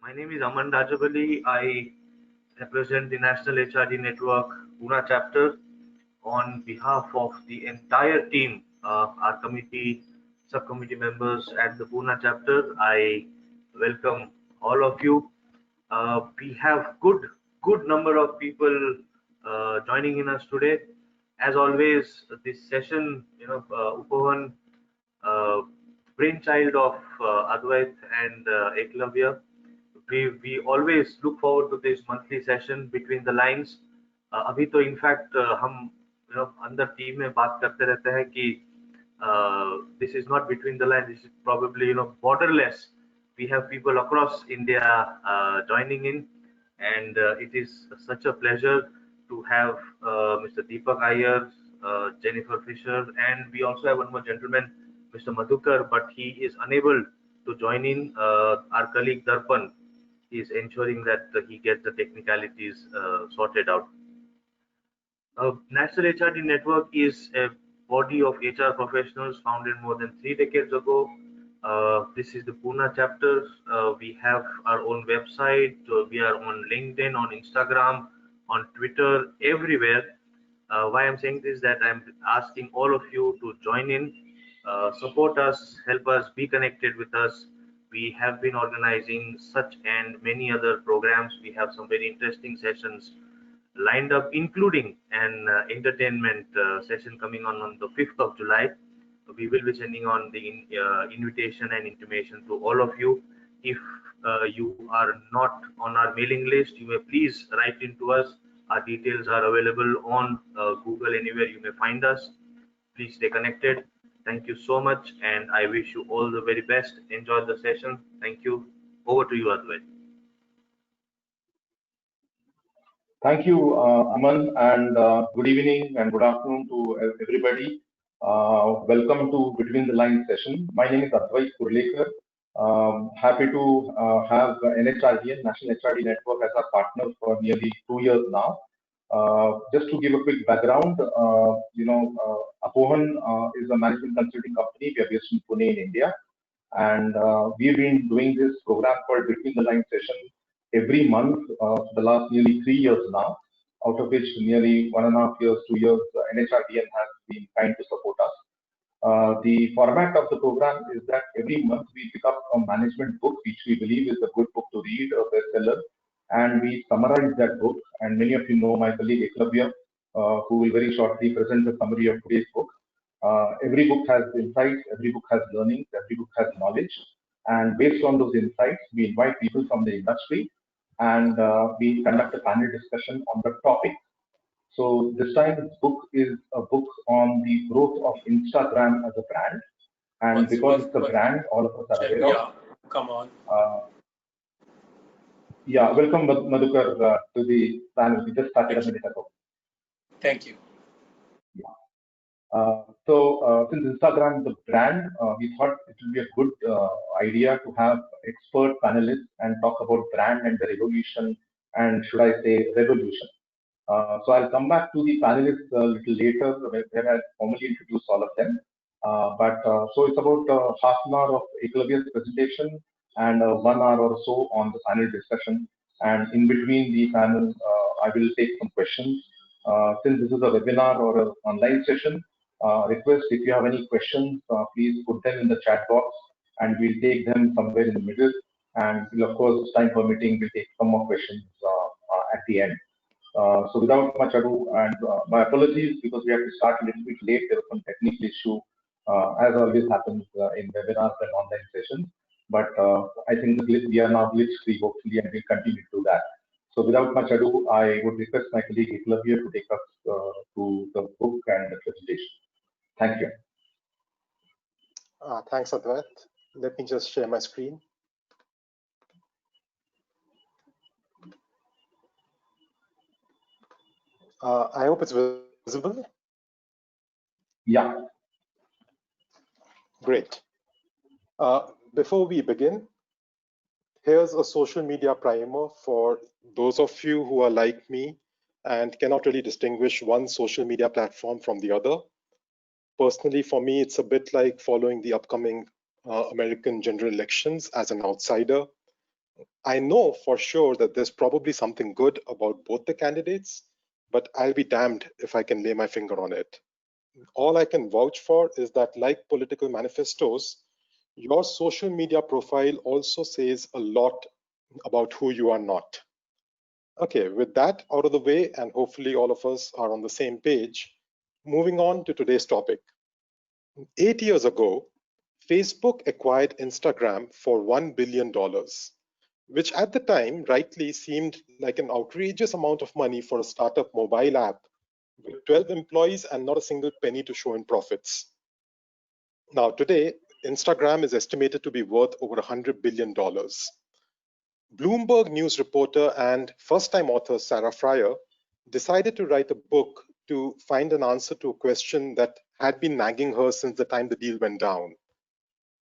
My name is Aman Rajavali. I represent the National HRD Network Pune chapter. On behalf of the entire team, our committee, subcommittee members at the Pune chapter, I welcome all of you. We have good number of people joining in us today. As always, this session, Upohan, uh, brainchild of Advait and Eklavya. We always look forward to this monthly session between the lines. अभी तो in fact हम अंदर team में बात करते रहते हैं कि this is not between the lines. This is probably borderless. We have people across India joining in, and it is such a pleasure to have Mr. Deepak Iyer, Jennifer Fischer, and we also have one more gentleman, Mr. Madhukar, but he is unable to join in. Our colleague Darpan is ensuring that he gets the technicalities sorted out. National HRD Network is a body of HR professionals founded more than 3 decades ago. This is the Pune chapter. We have our own website. We are on LinkedIn, on Instagram, on Twitter, everywhere. Why I'm saying this is that I'm asking all of you to join in, support us, help us, be connected with us. We have been organizing such and many other programs. We have some very interesting sessions lined up, including an entertainment session coming on the 5th of July. We will be sending on the invitation and intimation to all of you. If you are not on our mailing list, you may please write into us. Our details are available on Google, anywhere you may find us. Please stay connected. Thank you so much, and I wish you all the very best. Enjoy the session. Thank you. Over to you, Advait. Thank you, Aman, and good evening and good afternoon to everybody. Welcome to Between the Lines session. My name is Advait Kurlekar. Happy to have NHRDN, National HRD Network, as our partner for nearly 2 years now. Just to give a quick background, Upohan is a management consulting company. We are based in Pune, in India, and we've been doing this program called Between the Lines session every month for the last nearly 3 years now, out of which nearly 1.5 years, 2 years, NHRDN has been kind to support us. The format of the program is that every month we pick up a management book, which we believe is a good book to read, a bestseller, and we summarize that book. And many of you know my colleague Eklavya, who will very shortly present the summary of today's book. Every book has insights, every book has learnings, every book has knowledge. And based on those insights, we invite people from the industry and we conduct a panel discussion on the topic. So this time, this book is a book on the growth of Instagram as a brand. And because it's a brand, all of us are aware of. Yeah, come on. Yeah, welcome Madhukar to the panel. We just started a minute ago. Thank you. Yeah. Since Instagram is a brand, we thought it would be a good idea to have expert panelists and talk about brand and the revolution, and should I say revolution. So I'll come back to the panelists a little later when I formally introduce all of them. So it's about half an hour of Eklavya's presentation and 1 hour or so on the panel discussion. And in between the panel, I will take some questions. Since this is a webinar or an online session, request if you have any questions, please put them in the chat box and we'll take them somewhere in the middle. And we'll, of course, time permitting, we'll take some more questions at the end. So without much ado, and my apologies because we have to start a little bit late. There was some technical issue, as always happens in webinars and online sessions. But I think we are now glitch-free, hopefully, and we'll continue to do that. So without much ado, I would request my colleague Eklavya to take us to the book and the presentation. Thank you. Thanks, Advait. Let me just share my screen. I hope it's visible. Yeah. Great. Before we begin, here's a social media primer for those of you who are like me and cannot really distinguish one social media platform from the other. Personally, for me, it's a bit like following the upcoming American general elections as an outsider. I know for sure that there's probably something good about both the candidates, but I'll be damned if I can lay my finger on it. All I can vouch for is that, like political manifestos, your social media profile also says a lot about who you are not. Okay, with that out of the way, and hopefully all of us are on the same page, moving on to today's topic. 8 years ago, Facebook acquired Instagram for $1 billion, which at the time rightly seemed like an outrageous amount of money for a startup mobile app with 12 employees and not a single penny to show in profits. Now, today, Instagram is estimated to be worth over $100 billion. Bloomberg News reporter and first-time author Sarah Frier decided to write a book to find an answer to a question that had been nagging her since the time the deal went down.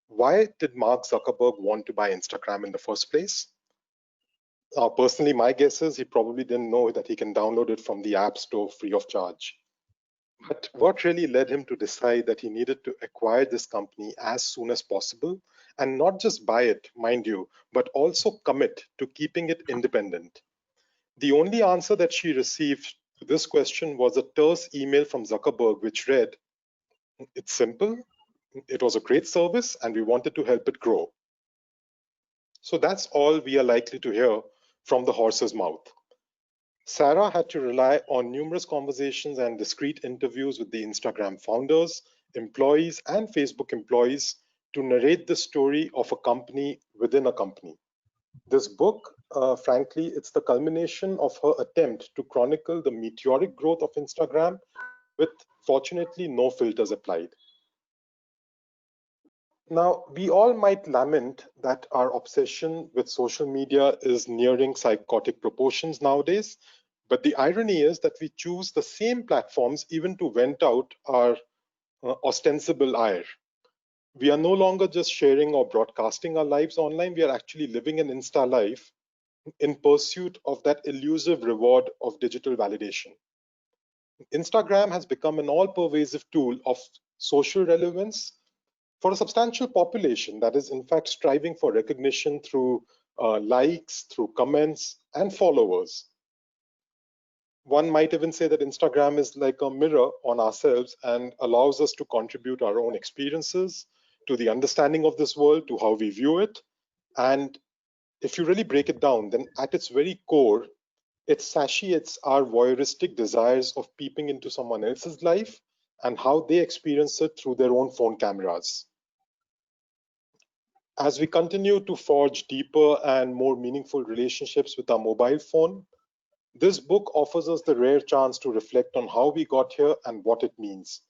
Why did Mark Zuckerberg want to buy Instagram in the first place? Personally, my guess is he probably didn't know that he can download it from the App Store free of charge. But what really led him to decide that he needed to acquire this company as soon as possible, and not just buy it, mind you, but also commit to keeping it independent? The only answer that she received to this question was a terse email from Zuckerberg, which read, "It's simple, it was a great service, and we wanted to help it grow." So that's all we are likely to hear from the horse's mouth. Sarah had to rely on numerous conversations and discreet interviews with the Instagram founders, employees, and Facebook employees to narrate the story of a company within a company. This book, frankly, it's the culmination of her attempt to chronicle the meteoric growth of Instagram with, fortunately, no filters applied. Now, we all might lament that our obsession with social media is nearing psychotic proportions nowadays, but the irony is that we choose the same platforms even to vent out our ostensible ire. We are no longer just sharing or broadcasting our lives online, we are actually living an Insta life in pursuit of that elusive reward of digital validation. Instagram has become an all-pervasive tool of social relevance for a substantial population that is in fact striving for recognition through likes, through comments, and followers. One might even say that Instagram is like a mirror on ourselves and allows us to contribute our own experiences to the understanding of this world, to how we view it. And if you really break it down, then at its very core, it satiates our voyeuristic desires of peeping into someone else's life and how they experience it through their own phone cameras. As we continue to forge deeper and more meaningful relationships with our mobile phone, this book offers us the rare chance to reflect on how we got here and what it means.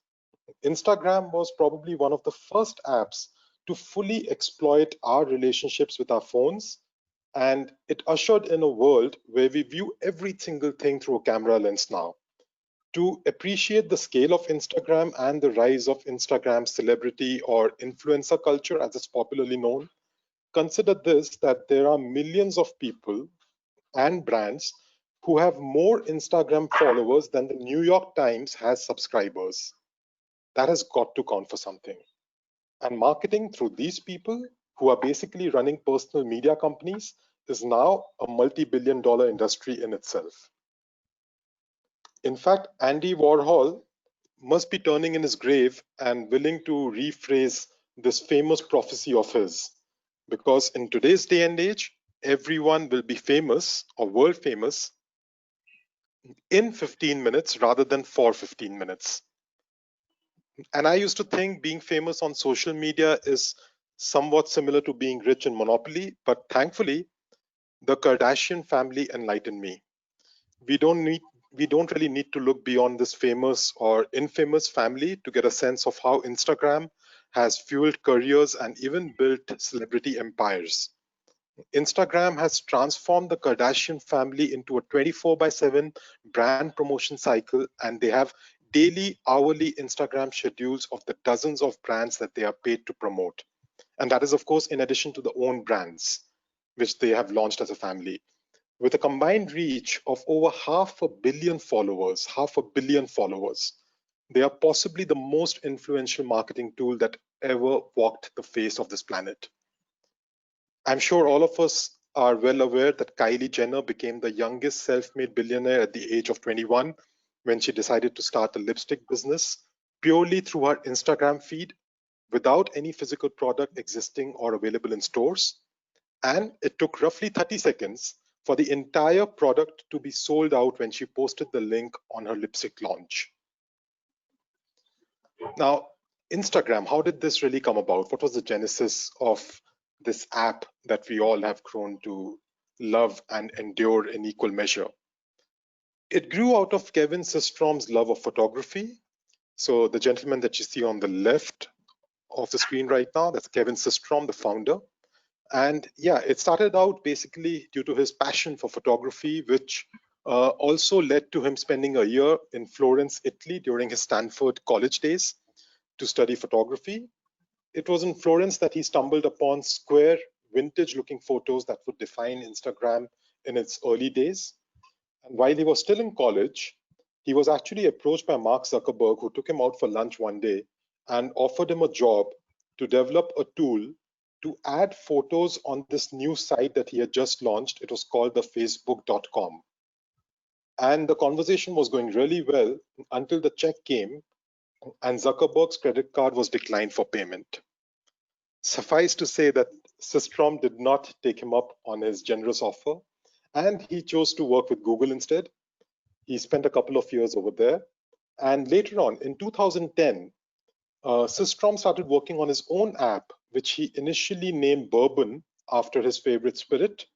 Instagram was probably one of the first apps to fully exploit our relationships with our phones, and it ushered in a world where we view every single thing through a camera lens now. To appreciate the scale of Instagram and the rise of Instagram celebrity or influencer culture, as it's popularly known, consider this, that there are millions of people and brands who have more Instagram followers than the New York Times has subscribers. That has got to count for something. And marketing through these people, who are basically running personal media companies, is now a multi-billion-dollar industry in itself. In fact, Andy Warhol must be turning in his grave and willing to rephrase this famous prophecy of his, because in today's day and age, everyone will be famous or world famous in 15 minutes rather than for 15 minutes. And I used to think being famous on social media is somewhat similar to being rich in Monopoly, but thankfully, the Kardashian family enlightened me. We don't really need to look beyond this famous or infamous family to get a sense of how Instagram has fueled careers and even built celebrity empires. Instagram has transformed the Kardashian family into a 24/7 brand promotion cycle, and they have daily, hourly Instagram schedules of the dozens of brands that they are paid to promote. And that is, of course, in addition to the own brands, which they have launched as a family. With a combined reach of over 500 million followers, they are possibly the most influential marketing tool that ever walked the face of this planet. I'm sure all of us are well aware that Kylie Jenner became the youngest self-made billionaire at the age of 21 when she decided to start a lipstick business purely through her Instagram feed without any physical product existing or available in stores. And it took roughly 30 seconds for the entire product to be sold out when she posted the link on her lipstick launch. Now, Instagram, how did this really come about? What was the genesis of this app that we all have grown to love and endure in equal measure? It grew out of Kevin Systrom's love of photography. So the gentleman that you see on the left of the screen right now, that's Kevin Systrom, the founder. And yeah, it started out basically due to his passion for photography, which also led to him spending a year in Florence, Italy during his Stanford college days to study photography. It was in Florence that he stumbled upon square, vintage-looking photos that would define Instagram in its early days. And while he was still in college, he was actually approached by Mark Zuckerberg, who took him out for lunch one day and offered him a job to develop a tool to add photos on this new site that he had just launched. It was called the Facebook.com. And the conversation was going really well until the check came and Zuckerberg's credit card was declined for payment. Suffice to say that Systrom did not take him up on his generous offer, and he chose to work with Google instead. He spent a couple of years over there. And later on, in 2010, Systrom started working on his own app, which he initially named Bourbon after his favorite spirit.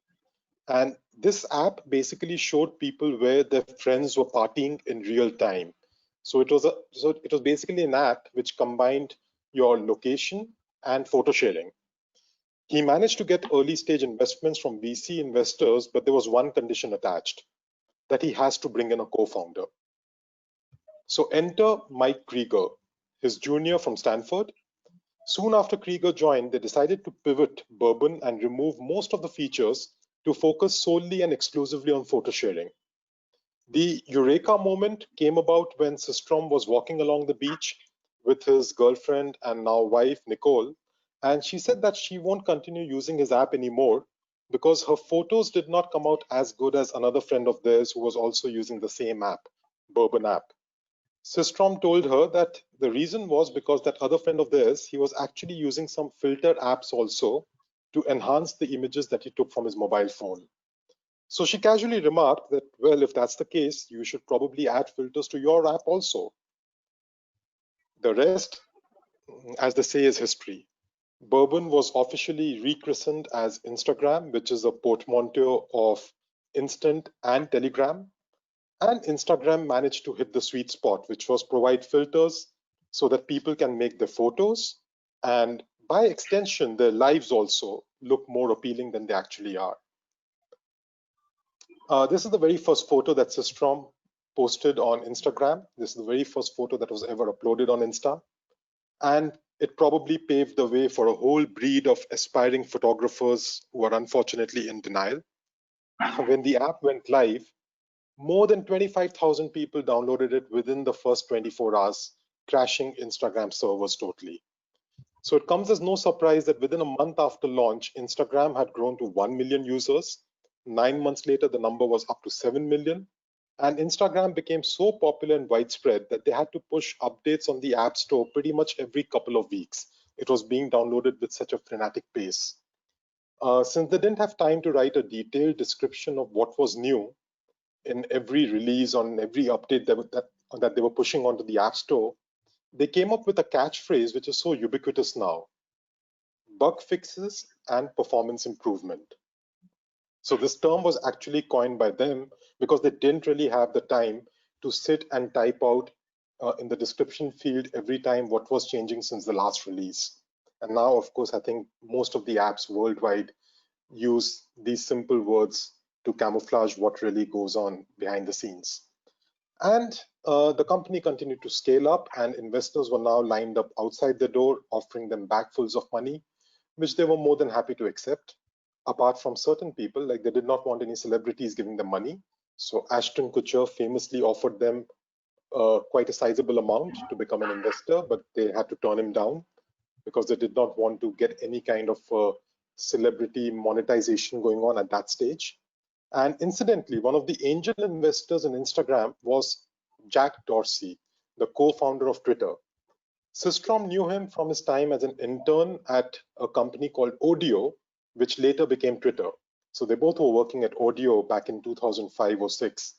And this app basically showed people where their friends were partying in real time. So it was basically an app which combined your location and photo sharing. He managed to get early stage investments from VC investors, but there was one condition attached, that he has to bring in a co-founder. So enter Mike Krieger, his junior from Stanford. Soon after Krieger joined, they decided to pivot Bourbon and remove most of the features to focus solely and exclusively on photo sharing. The eureka moment came about when Systrom was walking along the beach with his girlfriend and now wife, Nicole, and she said that she won't continue using his app anymore because her photos did not come out as good as another friend of theirs who was also using the same app, Bourbon app. Systrom told her that the reason was because that other friend of theirs, he was actually using some filter apps also to enhance the images that he took from his mobile phone. So she casually remarked that, well, if that's the case, you should probably add filters to your app also. The rest, as they say, is history. Bourbon was officially rechristened as Instagram, which is a portmanteau of instant and telegram. And Instagram managed to hit the sweet spot, which was provide filters so that people can make their photos and by extension, their lives also look more appealing than they actually are. This is the very first photo that Systrom posted on Instagram. This is the very first photo that was ever uploaded on Insta. And it probably paved the way for a whole breed of aspiring photographers who are unfortunately in denial. When the app went live, more than 25,000 people downloaded it within the first 24 hours, crashing Instagram servers totally. So it comes as no surprise that within a month after launch, Instagram had grown to 1 million users. 9 months later, the number was up to 7 million. And Instagram became so popular and widespread that they had to push updates on the App Store pretty much every couple of weeks. It was being downloaded with such a frenetic pace. Since they didn't have time to write a detailed description of what was new in every release, on every update that they were pushing onto the App Store, they came up with a catchphrase which is so ubiquitous now: bug fixes and performance improvement. So this term was actually coined by them because they didn't really have the time to sit and type out in the description field every time what was changing since the last release. And now, of course, I think most of the apps worldwide use these simple words to camouflage what really goes on behind the scenes. And the company continued to scale up, and investors were now lined up outside the door, offering them bagfuls of money, which they were more than happy to accept. Apart from certain people, like they did not want any celebrities giving them money. So Ashton Kutcher famously offered them quite a sizable amount to become an investor, but they had to turn him down because they did not want to get any kind of celebrity monetization going on at that stage. And incidentally, one of the angel investors in Instagram was Jack Dorsey, the co-founder of Twitter. Systrom knew him from his time as an intern at a company called Audio, which later became Twitter. So they both were working at Audio back in 2005 or 6,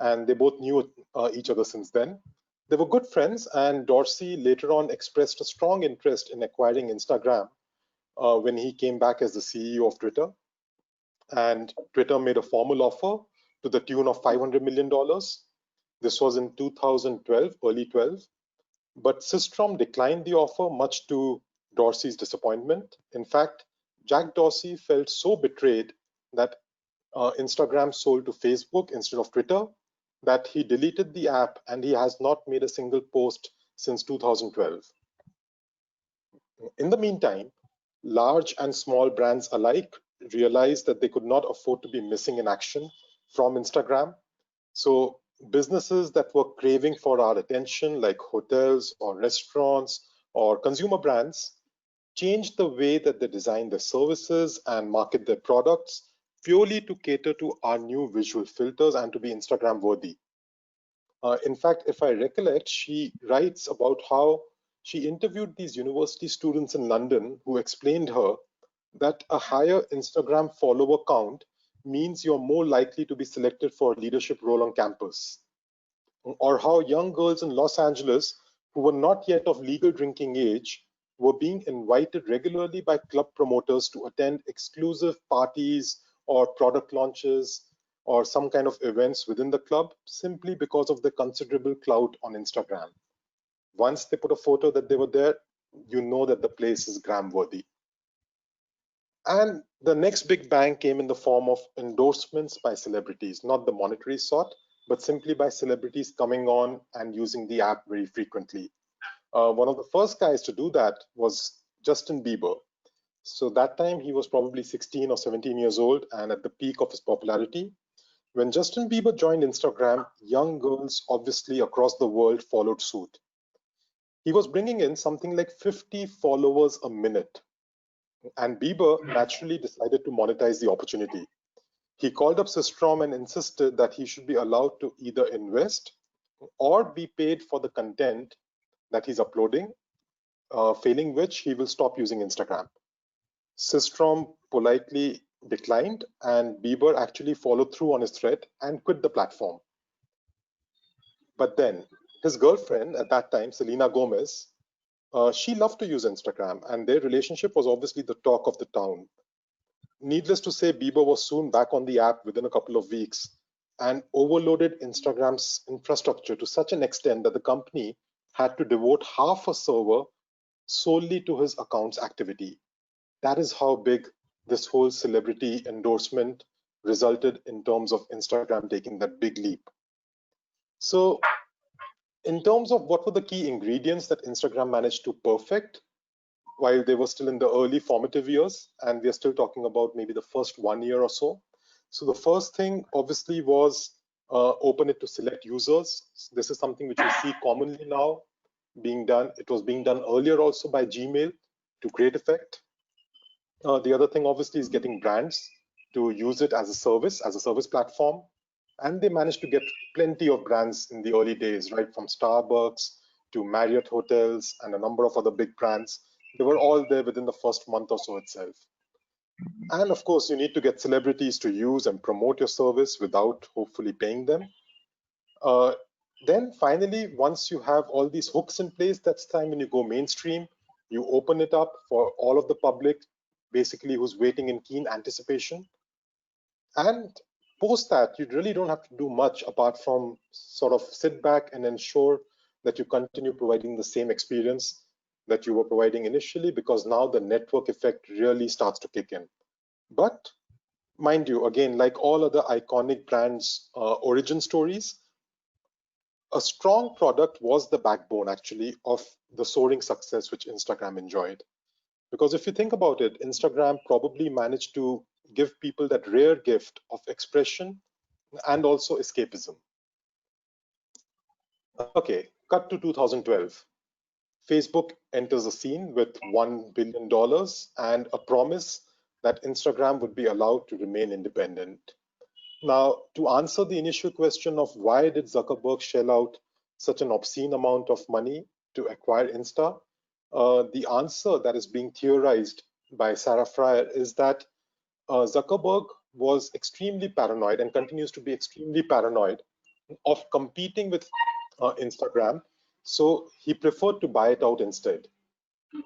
and they both knew each other since then. They were good friends, and Dorsey later on expressed a strong interest in acquiring Instagram when he came back as the CEO of Twitter. And Twitter made a formal offer to the tune of $500 million. This was in 2012, early 12. But Systrom declined the offer, much to Dorsey's disappointment. In fact, Jack Dorsey felt so betrayed that Instagram sold to Facebook instead of Twitter that he deleted the app, and he has not made a single post since 2012. In the meantime, large and small brands alike realized that they could not afford to be missing in action from Instagram. So businesses that were craving for our attention, like hotels or restaurants or consumer brands, changed the way that they design their services and market their products purely to cater to our new visual filters and to be Instagram worthy. In fact, if I recollect, she writes about how she interviewed these university students in London who explained her that a higher Instagram follower count means you're more likely to be selected for a leadership role on campus. Or how young girls in Los Angeles who were not yet of legal drinking age were being invited regularly by club promoters to attend exclusive parties or product launches or some kind of events within the club simply because of the considerable clout on Instagram. Once they put a photo that they were there, you know that the place is gram worthy. And the next big bang came in the form of endorsements by celebrities, not the monetary sort, but simply by celebrities coming on and using the app very frequently. One of the first guys to do that was Justin Bieber. So that time he was probably 16 or 17 years old and at the peak of his popularity. When Justin Bieber joined Instagram, young girls obviously across the world followed suit. He was bringing in something like 50 followers a minute. And Bieber naturally decided to monetize the opportunity. He called up Systrom and insisted that he should be allowed to either invest or be paid for the content that he's uploading, failing which he will stop using Instagram. Systrom politely declined, and Bieber actually followed through on his threat and quit the platform. But then his girlfriend at that time, Selena Gomez, she loved to use Instagram, and their relationship was obviously the talk of the town. Needless to say, Bieber was soon back on the app within a couple of weeks and overloaded Instagram's infrastructure to such an extent that the company had to devote half a server solely to his account's activity. That is how big this whole celebrity endorsement resulted in terms of Instagram taking that big leap. So in terms of what were the key ingredients that Instagram managed to perfect while they were still in the early formative years, and we are still talking about maybe the first 1 year or so. So the first thing obviously was open it to select users. This is something which we see commonly now being done. It was being done earlier also by Gmail to great effect. The other thing obviously is getting brands to use it as a service platform. And they managed to get plenty of brands in the early days, right? From Starbucks to Marriott Hotels and a number of other big brands. They were all there within the first month or so itself. And of course, you need to get celebrities to use and promote your service without hopefully paying them. Then finally, once you have all these hooks in place, that's time when you go mainstream. You open it up for all of the public, basically who's waiting in keen anticipation. And post that, you really don't have to do much apart from sort of sit back and ensure that you continue providing the same experience that you were providing initially, because now the network effect really starts to kick in. But mind you, again, like all other iconic brands' origin stories, a strong product was the backbone actually of the soaring success which Instagram enjoyed. Because if you think about it, Instagram probably managed to give people that rare gift of expression and also escapism. Okay, cut to 2012. Facebook enters the scene with $1 billion and a promise that Instagram would be allowed to remain independent. Now, to answer the initial question of why did Zuckerberg shell out such an obscene amount of money to acquire Insta, the answer that is being theorized by Sarah Frier is that Zuckerberg was extremely paranoid and continues to be extremely paranoid of competing with Instagram. So he preferred to buy it out instead.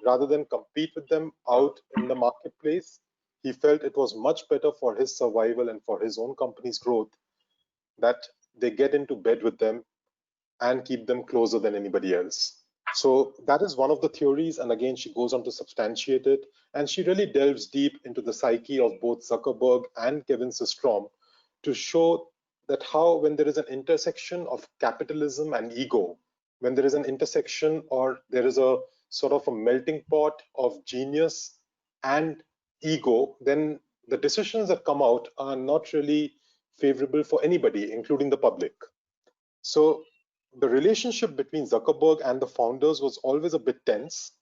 Rather than compete with them out in the marketplace, he felt it was much better for his survival and for his own company's growth that they get into bed with them and keep them closer than anybody else. So that is one of the theories. And again, she goes on to substantiate it. And she really delves deep into the psyche of both Zuckerberg and Kevin Systrom to show that how when there is an intersection of capitalism and ego, when there is an intersection or there is a sort of a melting pot of genius and ego, then the decisions that come out are not really favorable for anybody, including the public. So the relationship between Zuckerberg and the founders was always a bit tense.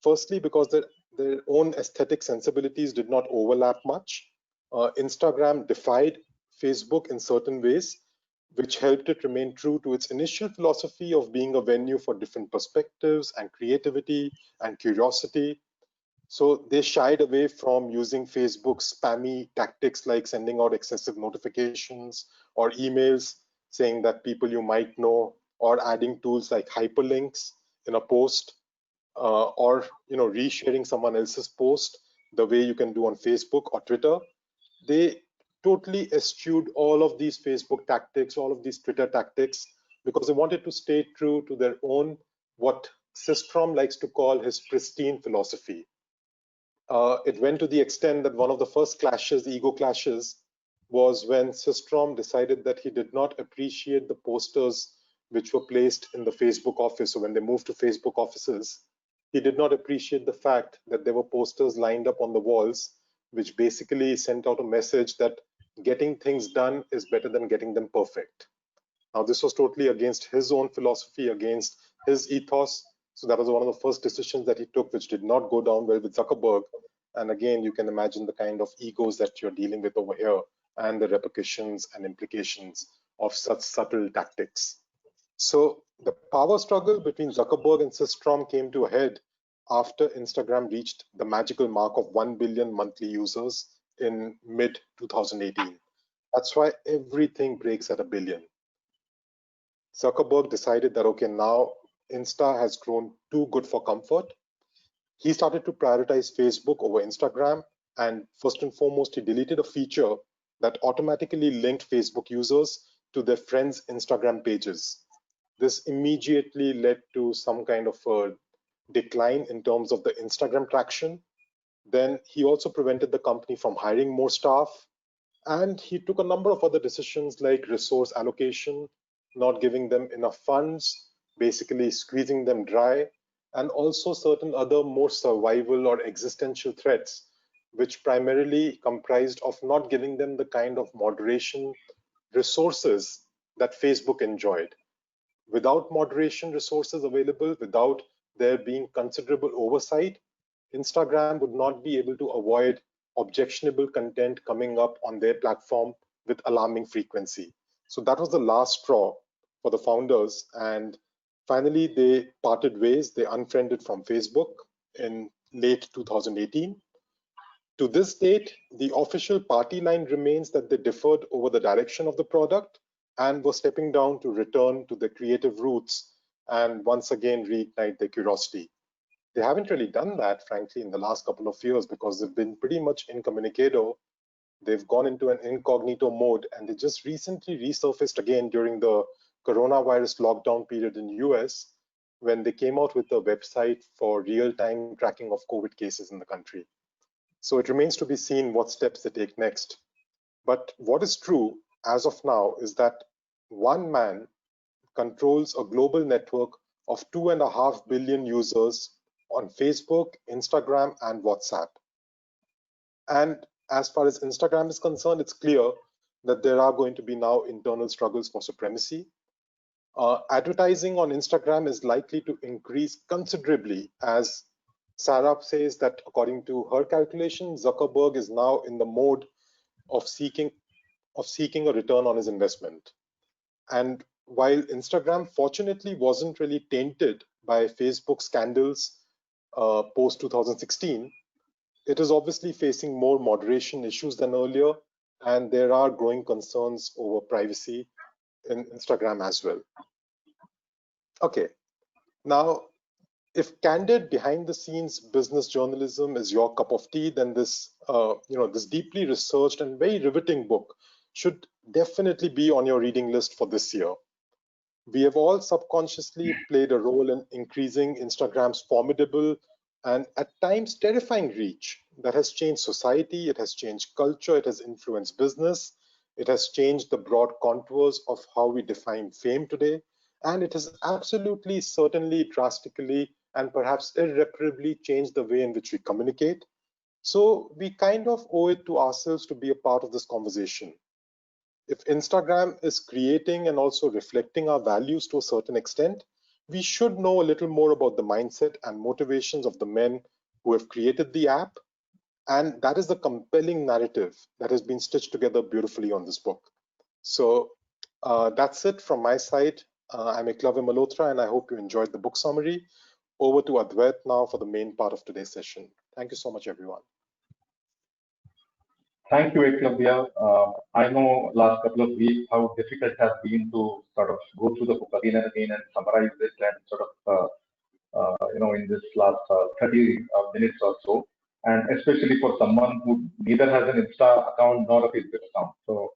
Firstly, because their own aesthetic sensibilities did not overlap much. Instagram defied Facebook in certain ways, which helped it remain true to its initial philosophy of being a venue for different perspectives and creativity and curiosity. So they shied away from using Facebook's spammy tactics like sending out excessive notifications or emails saying that people you might know, or adding tools like hyperlinks in a post, or resharing someone else's post the way you can do on Facebook or Twitter. They totally eschewed all of these Facebook tactics, all of these Twitter tactics, because they wanted to stay true to their own, what Systrom likes to call his pristine philosophy. It went to the extent that one of the first clashes, ego clashes, was when Systrom decided that he did not appreciate the posters which were placed in the Facebook office. So when they moved to Facebook offices, he did not appreciate the fact that there were posters lined up on the walls, which basically sent out a message that getting things done is better than getting them perfect. Now, this was totally against his own philosophy, against his ethos. So that was one of the first decisions that he took, which did not go down well with Zuckerberg. And again, you can imagine the kind of egos that you're dealing with over here and the repercussions and implications of such subtle tactics. So the power struggle between Zuckerberg and Systrom came to a head after Instagram reached the magical mark of 1 billion monthly users in mid-2018. That's why everything breaks at a billion. Zuckerberg decided that, okay, now Insta has grown too good for comfort. He started to prioritize Facebook over Instagram. And first and foremost, he deleted a feature that automatically linked Facebook users to their friends' Instagram pages. This immediately led to some kind of a decline in terms of the Instagram traction. Then he also prevented the company from hiring more staff. And he took a number of other decisions like resource allocation, not giving them enough funds, basically squeezing them dry, and also certain other more survival or existential threats, which primarily comprised of not giving them the kind of moderation resources that Facebook enjoyed. Without moderation resources available, without there being considerable oversight, Instagram would not be able to avoid objectionable content coming up on their platform with alarming frequency. So that was the last straw for the founders. And finally, they parted ways. They unfriended from Facebook in late 2018. To this date, the official party line remains that they differed over the direction of the product and were stepping down to return to their creative roots and once again reignite their curiosity. They haven't really done that, frankly, in the last couple of years because they've been pretty much incommunicado. They've gone into an incognito mode, and they just recently resurfaced again during the coronavirus lockdown period in US when they came out with a website for real-time tracking of COVID cases in the country. So it remains to be seen what steps they take next. But what is true as of now is that one man controls a global network of 2.5 billion users on Facebook, Instagram, and WhatsApp. And as far as Instagram is concerned, it's clear that there are going to be now internal struggles for supremacy. Advertising on Instagram is likely to increase considerably as Sarah says that according to her calculation, Zuckerberg is now in the mode of seeking a return on his investment. And while Instagram fortunately wasn't really tainted by Facebook scandals post 2016, it is obviously facing more moderation issues than earlier, and there are growing concerns over privacy in Instagram as well. Okay, now if candid behind the scenes business journalism is your cup of tea, then this this deeply researched and very riveting book should definitely be on your reading list for this year. We have all subconsciously played a role in increasing Instagram's formidable and at times terrifying reach that has changed society, it has changed culture, it has influenced business, it has changed the broad contours of how we define fame today, and it has absolutely, certainly, drastically, and perhaps irreparably changed the way in which we communicate. So we kind of owe it to ourselves to be a part of this conversation. If Instagram is creating and also reflecting our values to a certain extent, we should know a little more about the mindset and motivations of the men who have created the app. And that is the compelling narrative that has been stitched together beautifully on this book. So that's it from my side. I'm Eklavya Malhotra, and I hope you enjoyed the book summary. Over to Advait now for the main part of today's session. Thank you so much, everyone. Thank you, Eklavya. I know last couple of weeks how difficult it has been to sort of go through the book again and again and summarize it and sort of, in this last 30 minutes or so. And especially for someone who neither has an Insta account nor a Facebook account. So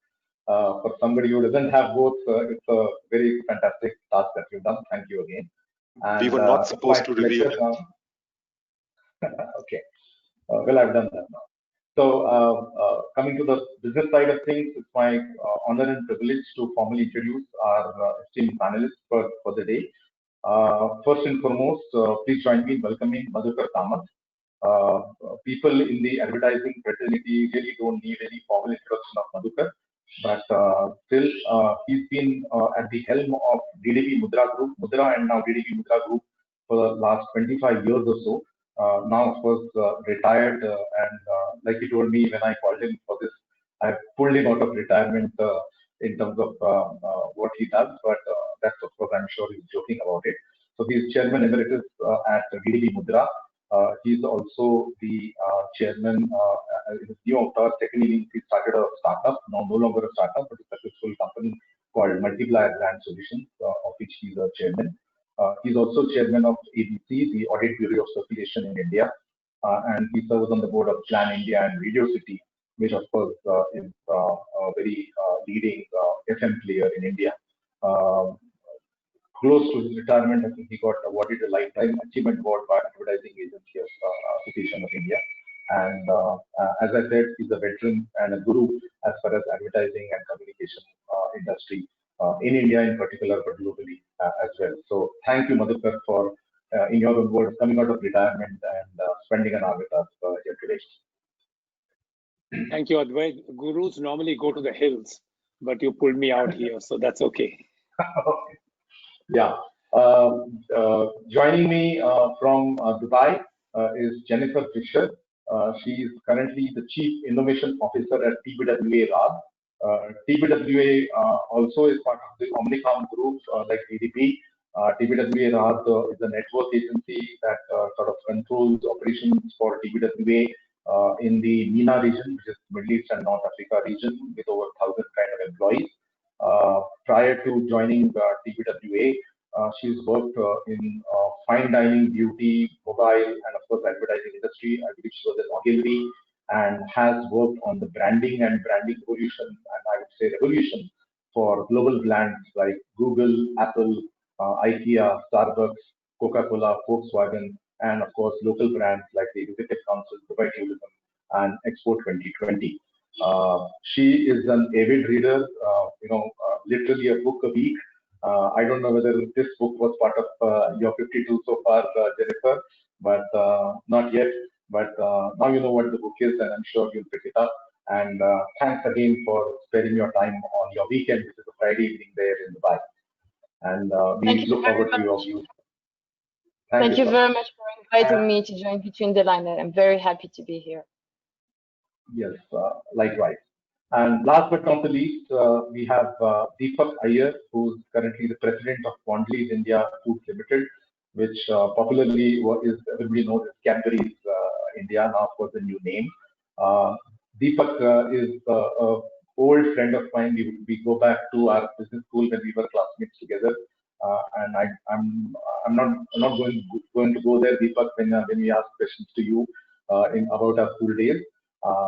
for somebody who doesn't have both, it's a very fantastic task that you've done. Thank you again. And, we were not supposed to reveal it. Okay. Well, I've done that now. So coming to the business side of things, it's my honor and privilege to formally introduce our esteemed panelists for the day. First and foremost, please join me in welcoming Madhukar Kamath. People in the advertising fraternity really don't need any formal introduction of Madhukar, but still he's been at the helm of Mudra and now Mudra Group for the last 25 years or so. Now, of course, retired, and like he told me when I called him for this, I pulled him out of retirement in terms of what he does, but that's, of course, I'm sure he's joking about it. So he's Chairman Emeritus at Mudra. He's also the chairman in his new avatar. Technically, he started a startup, now no longer a startup, but a successful company called Multiplier Brand Solutions, of which he's a chairman. He's also chairman of ABC, the Audit Bureau Association in India, and he serves on the board of Plan India and Radio City, which of course is a very leading FM player in India. Close to his retirement, I think he got awarded a Lifetime Achievement Award by Advertising Agency Association of India. And as I said, he's a veteran and a guru as far as advertising and communication industry in India in particular, but globally as well. So thank you, Madhukar, for, in your own words, coming out of retirement and spending an hour with us here today. Thank you, Advait. Gurus normally go to the hills, but you pulled me out here, so that's okay. Okay. Yeah. Joining me from Dubai is Jennifer Fischer. She is currently the Chief Innovation Officer at TBWA RAAD. TBWA also is part of the Omnicom group, like ADP. TBWA RAAD is a network agency that sort of controls operations for TBWA in the MENA region, which is Middle East and North Africa region, with over 1,000 kind of employees. Prior to joining TBWA, she's worked in fine dining, beauty, mobile, and of course advertising industry. I believe she was an auxiliary and has worked on the branding and branding evolution, and I would say revolution, for global brands like Google, Apple, IKEA, Starbucks, Coca-Cola, Volkswagen, and of course local brands like the Executive Council, Dubai Tourism, and Expo 2020. She is an avid reader, literally a book a week. I don't know whether this book was part of your 52 so far, Jennifer, but not yet. But now you know what the book is, and I'm sure you'll pick it up. And thanks again for sparing your time on your weekend, which is a Friday evening there in Dubai. And we look forward to your views. Thank you very much for inviting me to join Between the Line. I'm very happy to be here. Yes, likewise. And last but not the least, we have Deepak Iyer, who's currently the president of Mondelez India Foods Limited, which popularly is everybody knows as Cadbury's India, now of course the new name. Deepak is an old friend of mine. We go back to our business school when we were classmates together. And I'm not going to go there, Deepak, when we ask questions to you about our school days.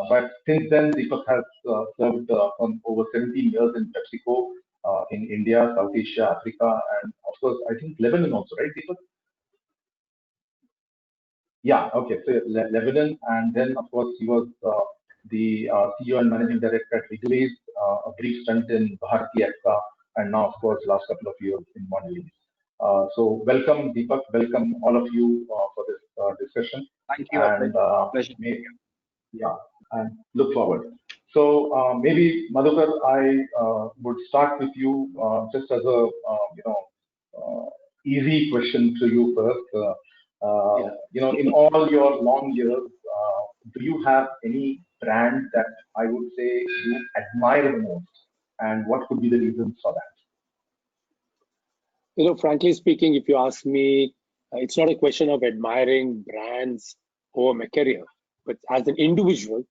But since then, Deepak has served on over 17 years in PepsiCo in India, South Asia, Africa, and of course, I think Lebanon also, right, Deepak? Yeah, okay, so Lebanon, and then of course he was the CEO and Managing Director at Wrigley's, a brief stint in Bharti Ekta, and now of course last couple of years in Mondelez. So welcome Deepak, welcome all of you for this discussion. Thank you. And pleasure. Yeah, and look forward. So maybe Madhukar, I would start with you just as a easy question to you first. In all your long years, do you have any brand that I would say you admire the most, and what could be the reasons for that? Frankly speaking, if you ask me, it's not a question of admiring brands over my career, but as an individual,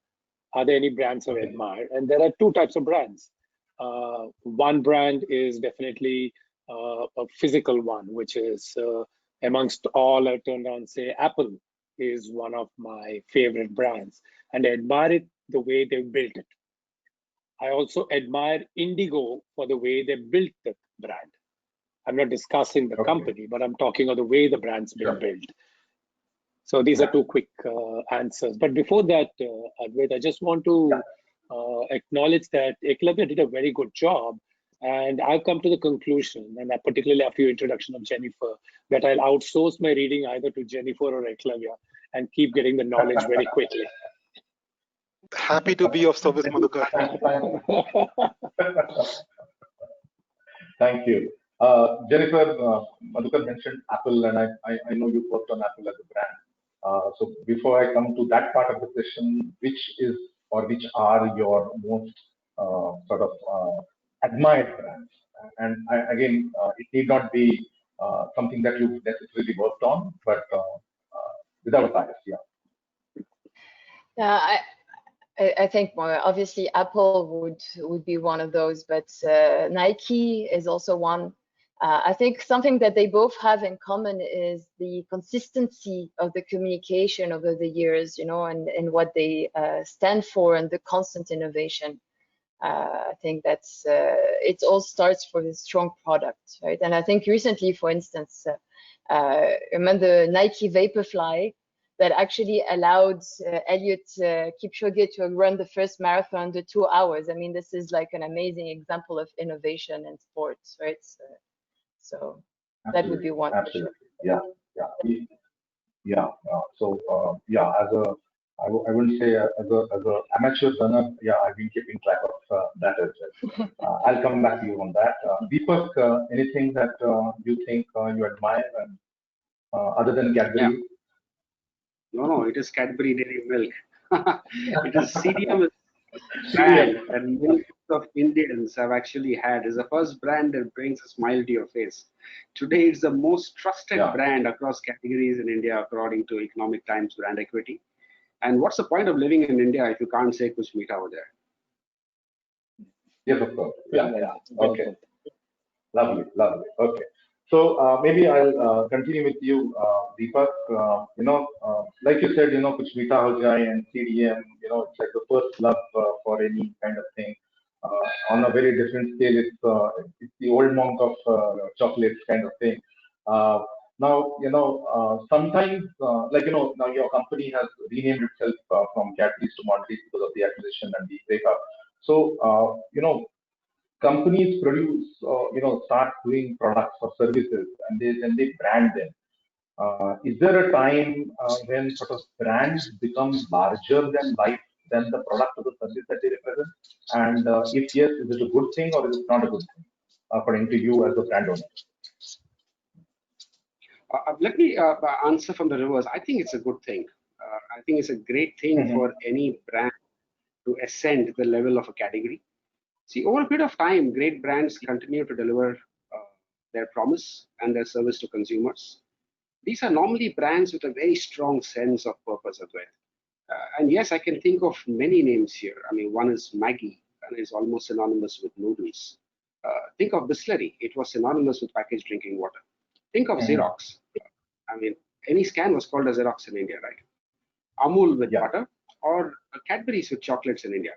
are there any brands I admire? And there are two types of brands. One brand is definitely a physical one, which is amongst all, I turn around and say Apple is one of my favorite brands, and I admire it the way they built it. I also admire Indigo for the way they built the brand. I'm not discussing the company, but I'm talking of the way the brand's been built. So these are two quick answers. But before that, Advait, I just want to acknowledge that Eklavya did a very good job. And I've come to the conclusion, and particularly after your introduction of Jennifer, that I'll outsource my reading either to Jennifer or Eklavya and keep getting the knowledge very quickly. Happy to be of service, Madhukar. Thank you. Jennifer, Madhukar mentioned Apple, and I know you worked on Apple as a brand. So before I come to that part of the session, which are your most admired brands? And again, it need not be something that you've necessarily worked on, but without bias, Yeah, I think more obviously Apple would be one of those, but Nike is also one. I think something that they both have in common is the consistency of the communication over the years, and what they stand for, and the constant innovation. I think that's it all starts with a strong product, right? And I think recently, for instance, remember Nike Vaporfly that actually allowed Eliud Kipchoge to run the first marathon under 2 hours. I mean, this is like an amazing example of innovation in sports, right? So that would be one. Absolutely. Yeah. So I wouldn't say as a amateur runner, I've been keeping track of that as well. I'll come back to you on that. Deepak, anything that you think you admire, other than Cadbury? No, it is Cadbury Dairy Milk. It is CDM brand, and millions of Indians have actually had. Is the first brand that brings a smile to your face. Today, it's the most trusted brand across categories in India, according to Economic Times Brand Equity. And what's the point of living in India if you can't say kuch meetha over there? Yes, of course. Yeah. Okay. Lovely. Okay. So maybe I'll continue with you, Deepak. Like you said, kuch meetha ho jaye and CDM, it's like the first love for any kind of thing. On a very different scale, it's the old monk of chocolates kind of thing. Now, sometimes, now your company has renamed itself from Cadbury's to Mondelez because of the acquisition and the breakup. So, companies produce, start doing products or services, and then they brand them. Is there a time when sort of brands become larger than life than the product or the service that they represent? And if yes, is it a good thing or is it not a good thing, according to you as a brand owner? Let me answer from the reverse. I think it's a good thing. I think it's a great thing for any brand to ascend the level of a category. See, over a period of time, great brands continue to deliver their promise and their service to consumers. These are normally brands with a very strong sense of purpose as well. And yes, I can think of many names here. I mean, one is Maggi, and is almost synonymous with noodles. Think of Bisleri. It was synonymous with packaged drinking water. Think of Xerox. I mean, any scan was called a Xerox in India, right? Amul with butter, or Cadbury's with chocolates in India.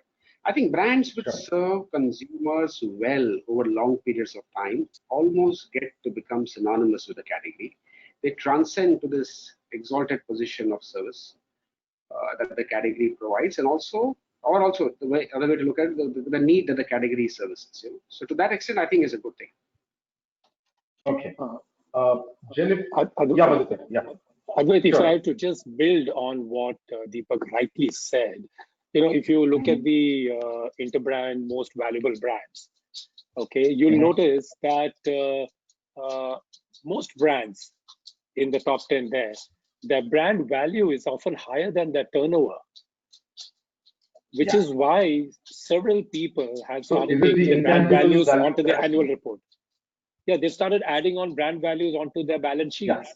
I think brands which serve consumers well over long periods of time almost get to become synonymous with the category. They transcend to this exalted position of service that the category provides, and also the way, other way to look at it, the need that the category services. You know? So to that extent, I think is a good thing. Okay. Jennifer, yeah. Advait, if I have to just build on what Deepak rightly said, you know, if you look at the interbrand most valuable brands, okay, you'll notice that most brands in the top 10 there, their brand value is often higher than their turnover, which is why several people have started taking the brand values onto their annual report. Yeah, they started adding on brand values onto their balance sheets.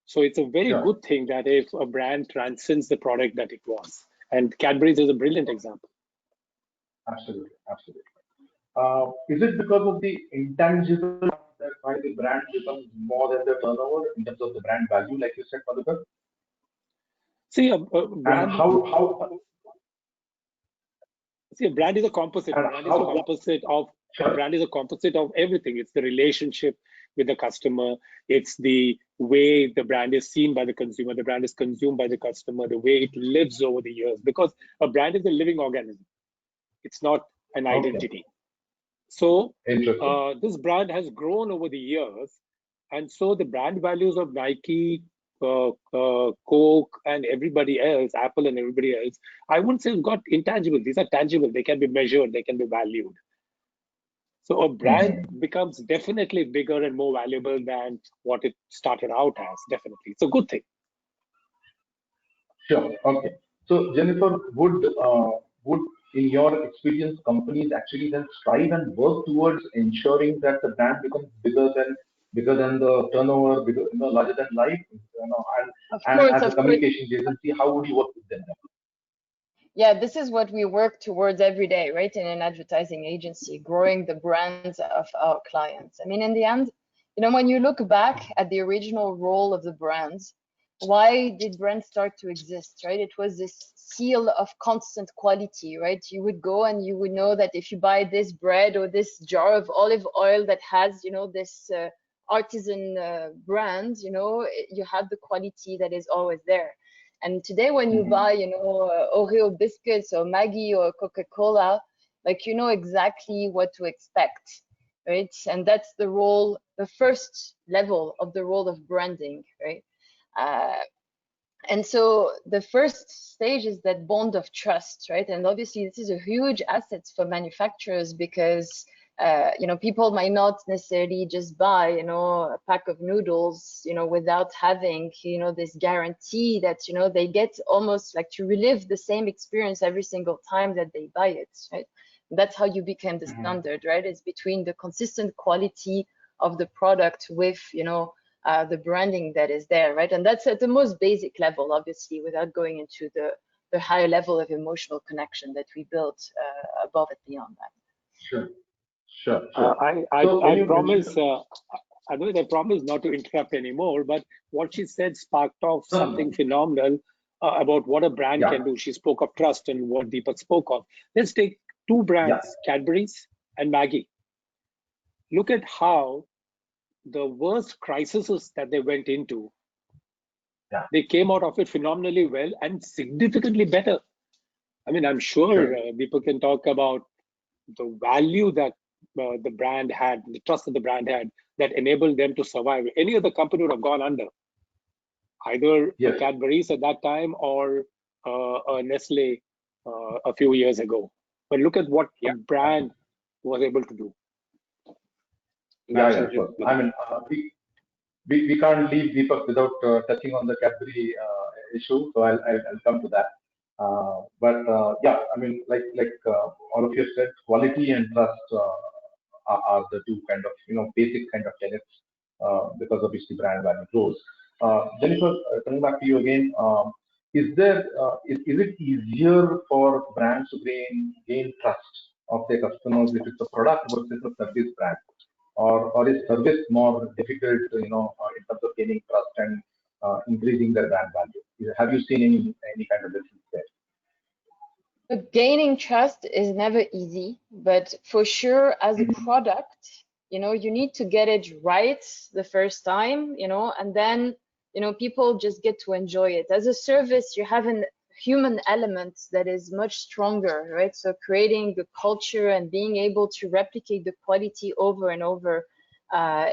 So it's a very good thing that if a brand transcends the product that it was. And Cadbury's is a brilliant example. Absolutely, absolutely. Is it because of the intangible that why the brand becomes more than the turnover in terms of the brand value, like you said, Madhukar? See, a brand. And See, a brand is a composite. A brand is a composite of everything. It's the relationship with the customer. It's the way the brand is seen by the consumer. The brand is consumed by the customer. The way it lives over the years. Because a brand is a living organism. It's not an identity. So this brand has grown over the years, and so the brand values of Nike, Coke, and everybody else, Apple and everybody else, I wouldn't say it's got intangible. These are tangible. They can be measured. They can be valued. So a brand becomes definitely bigger and more valuable than what it started out as. Definitely, it's a good thing. Sure. Okay. So Jennifer, would in your experience, companies actually then strive and work towards ensuring that the brand becomes bigger than the turnover, bigger, larger than life, and as a communications agency, how would you work with them? Yeah, this is what we work towards every day, right? In an advertising agency, growing the brands of our clients. I mean, in the end, when you look back at the original role of the brands, why did brands start to exist, right? It was this seal of constant quality, right? You would go and you would know that if you buy this bread or this jar of olive oil that has, this artisan brand, you have the quality that is always there. And today when you buy, Oreo biscuits or Maggi or Coca-Cola, like, you know exactly what to expect, right? And that's the role, the first level of the role of branding, right? And so the first stage is that bond of trust, right? And obviously this is a huge asset for manufacturers because, people might not necessarily just buy, a pack of noodles, without having, this guarantee that, they get almost like to relive the same experience every single time that they buy it, right? And that's how you become the standard, right? It's between the consistent quality of the product with, the branding that is there, right? And that's at the most basic level, obviously, without going into the higher level of emotional connection that we built above and beyond that. Sure. I promise. I promise not to interrupt anymore. But what she said sparked off something phenomenal about what a brand can do. She spoke of trust and what Deepak spoke of. Let's take two brands, Cadbury's and Maggi. Look at how the worst crises that they went into, they came out of it phenomenally well and significantly better. I mean, I'm sure people can talk about the value that the brand had, the trust that the brand had, that enabled them to survive. Any other company would have gone under, either Cadbury's at that time or Nestle a few years ago. But look at what a brand was able to do. I mean, we can't leave Deepak without touching on the Cadbury issue, so I'll come to that. Yeah, I mean, like all of you said, quality and trust are the two kind of basic kind of tenets, because obviously brand value grows. Jennifer, coming back to you again, is it easier for brands to gain trust of their customers if it's a product versus a service brand, or is service more difficult, in terms of gaining trust and increasing their brand value? Have you seen any kind of difference there? Gaining trust is never easy, but for sure, as a product, you need to get it right the first time, and then, people just get to enjoy it. As a service, you have a human element that is much stronger, right? So creating the culture and being able to replicate the quality over and over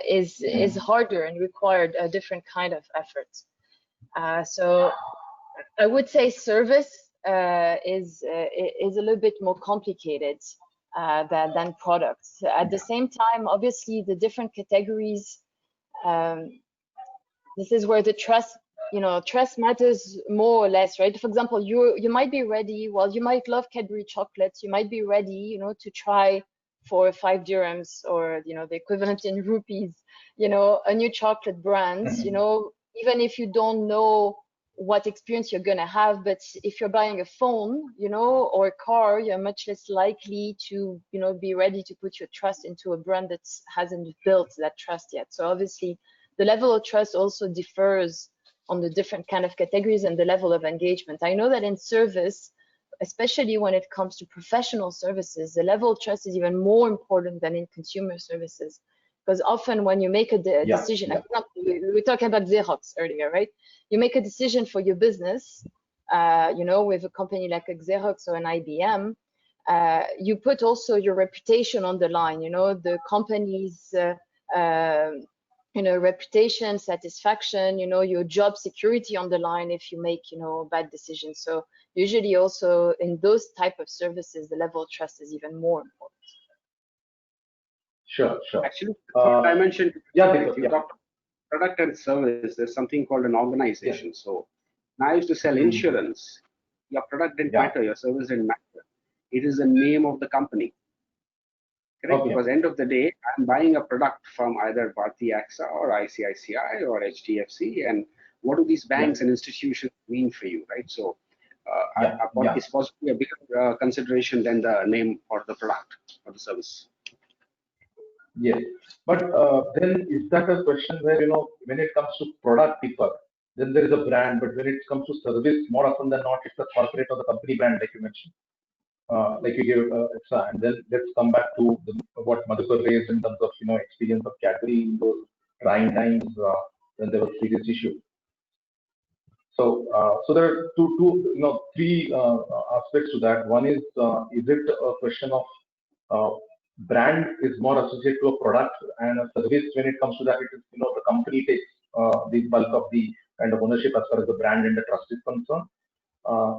is harder and required a different kind of effort. So I would say service is a little bit more complicated than products. At the same time, obviously, the different categories, this is where the trust matters more or less, right? For example, you might be ready, you might love Cadbury chocolates, you might be ready, to try for 5 dirhams or, the equivalent in rupees, a new chocolate brand, even if you don't know what experience you're going to have. But if you're buying a phone, or a car, you're much less likely to, be ready to put your trust into a brand that hasn't built that trust yet. So obviously, the level of trust also differs on the different kind of categories and the level of engagement. I know that in service, especially when it comes to professional services, the level of trust is even more important than in consumer services. Because often when you make a decision, we were talking about Xerox earlier, right? You make a decision for your business, with a company like a Xerox or an IBM, you put also your reputation on the line, the company's reputation, satisfaction, your job security on the line if you make, bad decisions. So usually also in those type of services, the level of trust is even more important. Sure. Actually, the third dimension, you talked product and service, there's something called an organization. Yeah. So now I used to sell insurance. Your product didn't matter, your service didn't matter. It is the name of the company. Correct? Okay. Because end of the day, I'm buying a product from either Bharti AXA or ICICI or HDFC, and what do these banks and institutions mean for you, right? So it's possibly a bigger consideration than the name or the product or the service. Yes, but then is that a question where, when it comes to product, Deepak, then there is a brand, but when it comes to service, more often than not, it's the corporate or the company brand, like you mentioned. Like you gave, and then let's come back to what Madhukar raised in terms of experience of Cadbury in those trying times when there was serious issue. So there are three aspects to that. One is it a question of brand is more associated to a product, and a service, when it comes to that, it is the company takes the bulk of the kind of ownership as far as the brand and the trust is concerned.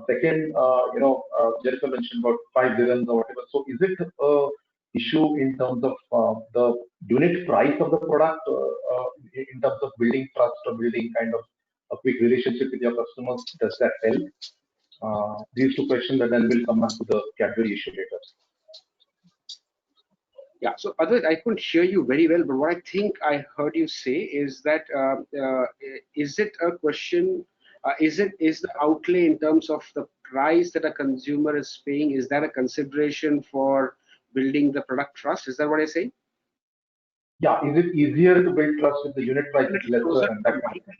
Second, Jennifer mentioned about 5 dirhams or whatever. So is it a issue in terms of the unit price of the product, in terms of building trust or building kind of a quick relationship with your customers? Does that help? These two questions, and then we'll come back to the Cadbury issue later. Yeah, so Advait, I couldn't hear you very well, but what I think I heard you say is that is it a question? Is the outlay in terms of the price that a consumer is paying, is that a consideration for building the product trust? Is that what I say? Yeah, is it easier to build trust with the unit price is lesser? And that kind of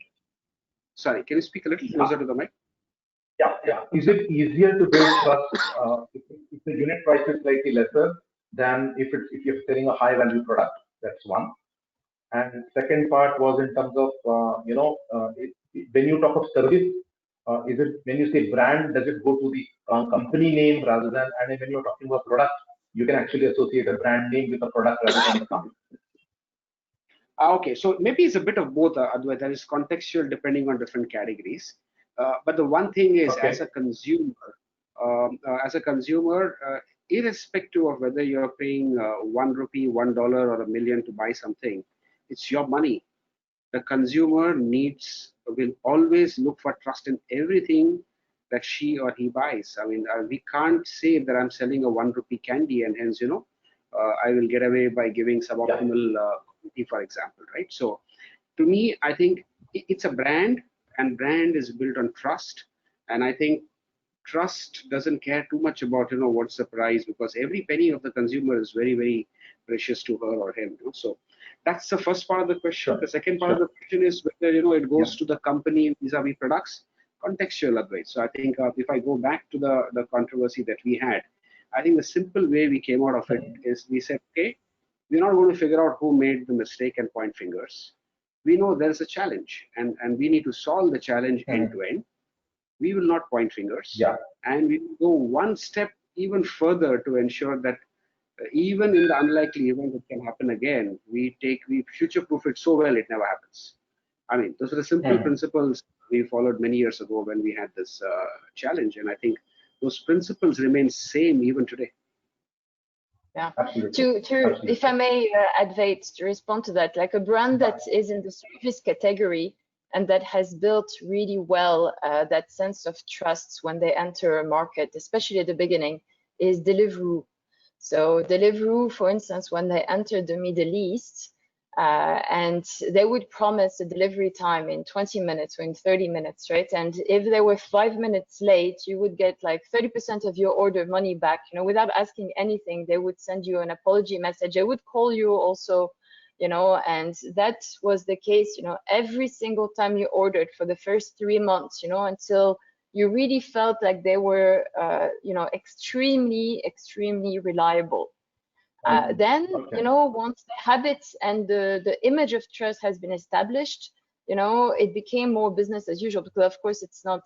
Sorry, can you speak a little closer to the mic? Yeah. Is it easier to build trust if the unit price is slightly lesser than if you're selling a high value product? That's one. And second part was in terms of when you talk of service, is it when you say brand, does it go to the company name rather than, and when you're talking about product, you can actually associate a brand name with a product rather than the company. Okay, so maybe it's a bit of both, Advait. That is contextual depending on different categories. But the one thing is, as a consumer, irrespective of whether you're paying 1 rupee, $1, or $1 million to buy something, it's your money. the consumer will always look for trust in everything that she or he buys. I mean, we can't say that I'm selling a 1 rupee candy and hence, I will get away by giving suboptimal quality, for example, right? So to me, I think it's a brand, and brand is built on trust. And I think trust doesn't care too much about, what's the price, because every penny of the consumer is very, very precious to her or him. So that's the first part of the question. Sure. The second part of the question is whether, it goes to the company vis-a-vis products. Contextual advice. So I think if I go back to the controversy that we had, I think the simple way we came out of it is we said, okay, we're not going to figure out who made the mistake and point fingers. We know there's a challenge, and we need to solve the challenge end to end. We will not point fingers, and we will go one step even further to ensure that even in the unlikely event it can happen again, we future-proof it so well it never happens. I mean, those are the simple principles we followed many years ago when we had this challenge, and I think those principles remain same even today. Yeah. Absolutely. Absolutely. If I may advocate to respond to that, like a brand that is in the service category and that has built really well that sense of trust when they enter a market, especially at the beginning, is Deliveroo. So Deliveroo, for instance, when they entered the Middle East, and they would promise a delivery time in 20 minutes or in 30 minutes, right? And if they were 5 minutes late, you would get like 30% of your order money back, without asking anything. They would send you an apology message. They would call you also, and that was the case, every single time you ordered for the first 3 months, until you really felt like they were, extremely, extremely reliable. Then, once the habits and the image of trust has been established, it became more business as usual, because of course it's not,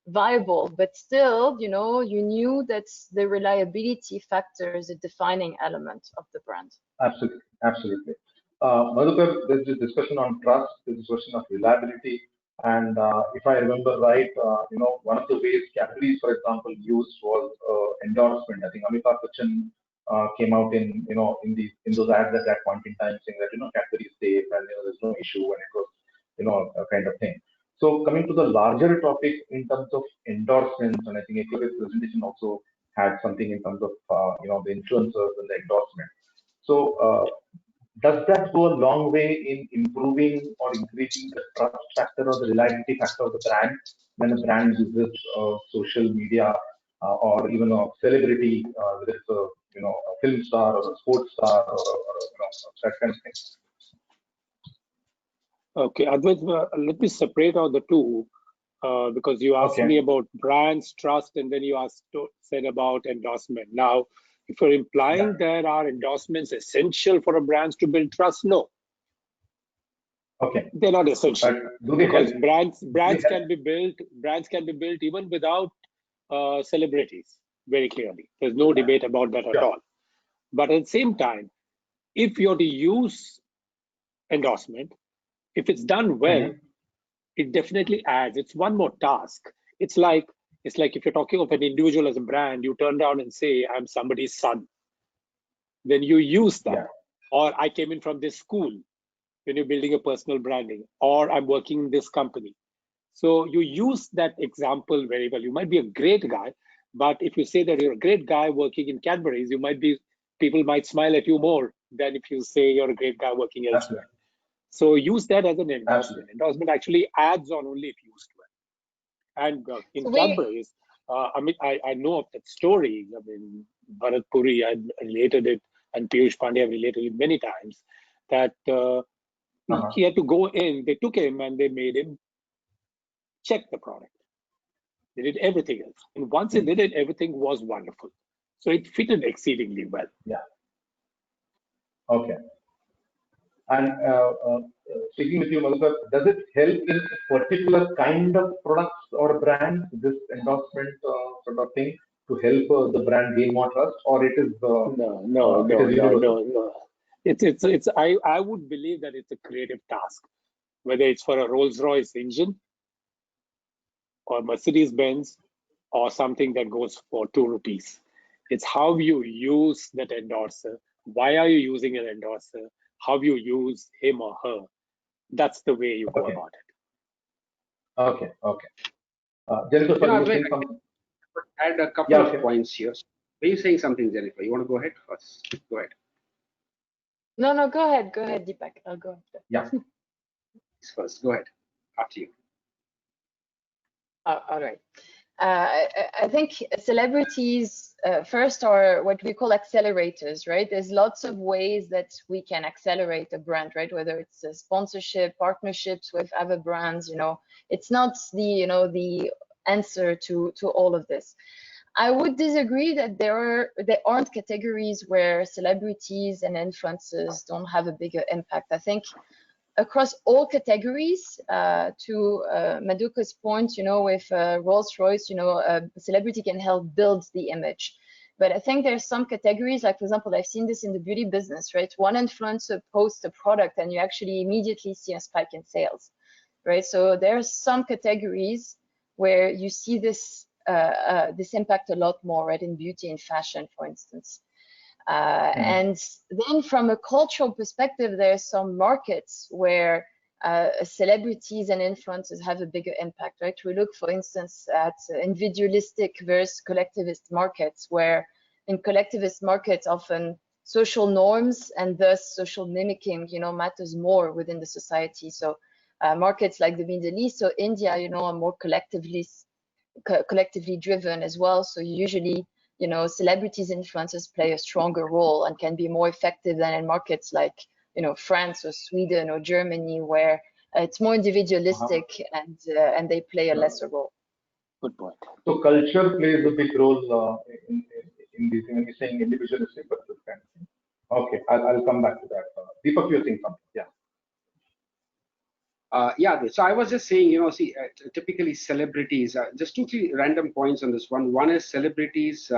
viable, but still, you knew that the reliability factor is a defining element of the brand. Absolutely, absolutely. Madhukar, there's this discussion on trust, there's this discussion of reliability, and if I remember right, one of the ways Cadbury's, for example, used was endorsement. I think Amitabh Bachchan came out in those ads at that point in time saying that Cadbury is safe and there's no issue, and it was a kind of thing. So coming to the larger topic in terms of endorsements, and I think Eklavya's presentation also had something in terms of the influencers and the endorsement. So does that go a long way in improving or increasing the trust factor or the reliability factor of the brand when a brand uses social media or even a celebrity, whether it's a film star or a sports star or that kind of thing? Okay, Advait, let me separate out the two because you asked me about brands, trust, and then you said about endorsement. Now, if you're implying that are endorsements essential for a brand to build trust, no. Okay. They're not essential because brands can be built even without celebrities, very clearly. There's no debate about that at all. But at the same time, if you're to use endorsement, if it's done well, it definitely adds. It's one more task. It's like if you're talking of an individual as a brand, you turn around and say, I'm somebody's son. Then you use that. Or I came in from this school when you're building a personal branding, or I'm working in this company. So you use that example very well. You might be a great guy, but if you say that you're a great guy working in Cadbury's, people might smile at you more than if you say you're a great guy working elsewhere. So use that as an endorsement. Endorsement actually adds on only if used well. And in Cadbury's, I know of that story. I mean, Bharat Puri, I related it, and Piyush Pandey have related it many times, that he had to go in, they took him and they made him check the product. They did everything else. And once they did it, everything was wonderful. So it fitted exceedingly well. Yeah. Okay. And speaking with you, Malhotra, does it help in a particular kind of products or brand, this endorsement sort of thing, to help the brand gain more trust, or it is no. It's I would believe that it's a creative task, whether it's for a Rolls-Royce engine or Mercedes-Benz or something that goes for 2 rupees. It's how you use that endorser. Why are you using an endorser? How you use him or her. That's the way you go Okay. about it. Okay. Okay. Jennifer, You know, you were saying something? Add a couple of points here. Were you saying something, Jennifer? You want to go ahead first? Go ahead. No, go ahead, Deepak. I'll go after. Yeah. First, go ahead. After you. All right. I think celebrities first are what we call accelerators, right? There's lots of ways that we can accelerate a brand, right? Whether it's a sponsorship, partnerships with other brands, it's not the, the answer to all of this. I would disagree that there aren't categories where celebrities and influencers don't have a bigger impact. I think across all categories, to Madhukar's point, with Rolls-Royce, a celebrity can help build the image. But I think there's some categories, like, for example, I've seen this in the beauty business, right? One influencer posts a product and you actually immediately see a spike in sales, right? So there's some categories where you see this impact a lot more, right? In beauty and fashion, for instance. And then from a cultural perspective, there's some markets where celebrities and influencers have a bigger impact, right? We look, for instance, at individualistic versus collectivist markets, where in collectivist markets, often social norms and thus social mimicking, matters more within the society. So markets like the Middle East or India, are more collectively driven as well. So usually, celebrities, influencers play a stronger role and can be more effective than in markets like, France or Sweden or Germany, where it's more individualistic and they play a lesser role. Good point. So culture plays a big role in this, when you're saying individualistic, but this kind of thing. Okay, I'll come back to that. Deepak, you're saying something, yeah. Yeah, so I was just saying, typically celebrities, just 2-3 random points on this one. One is celebrities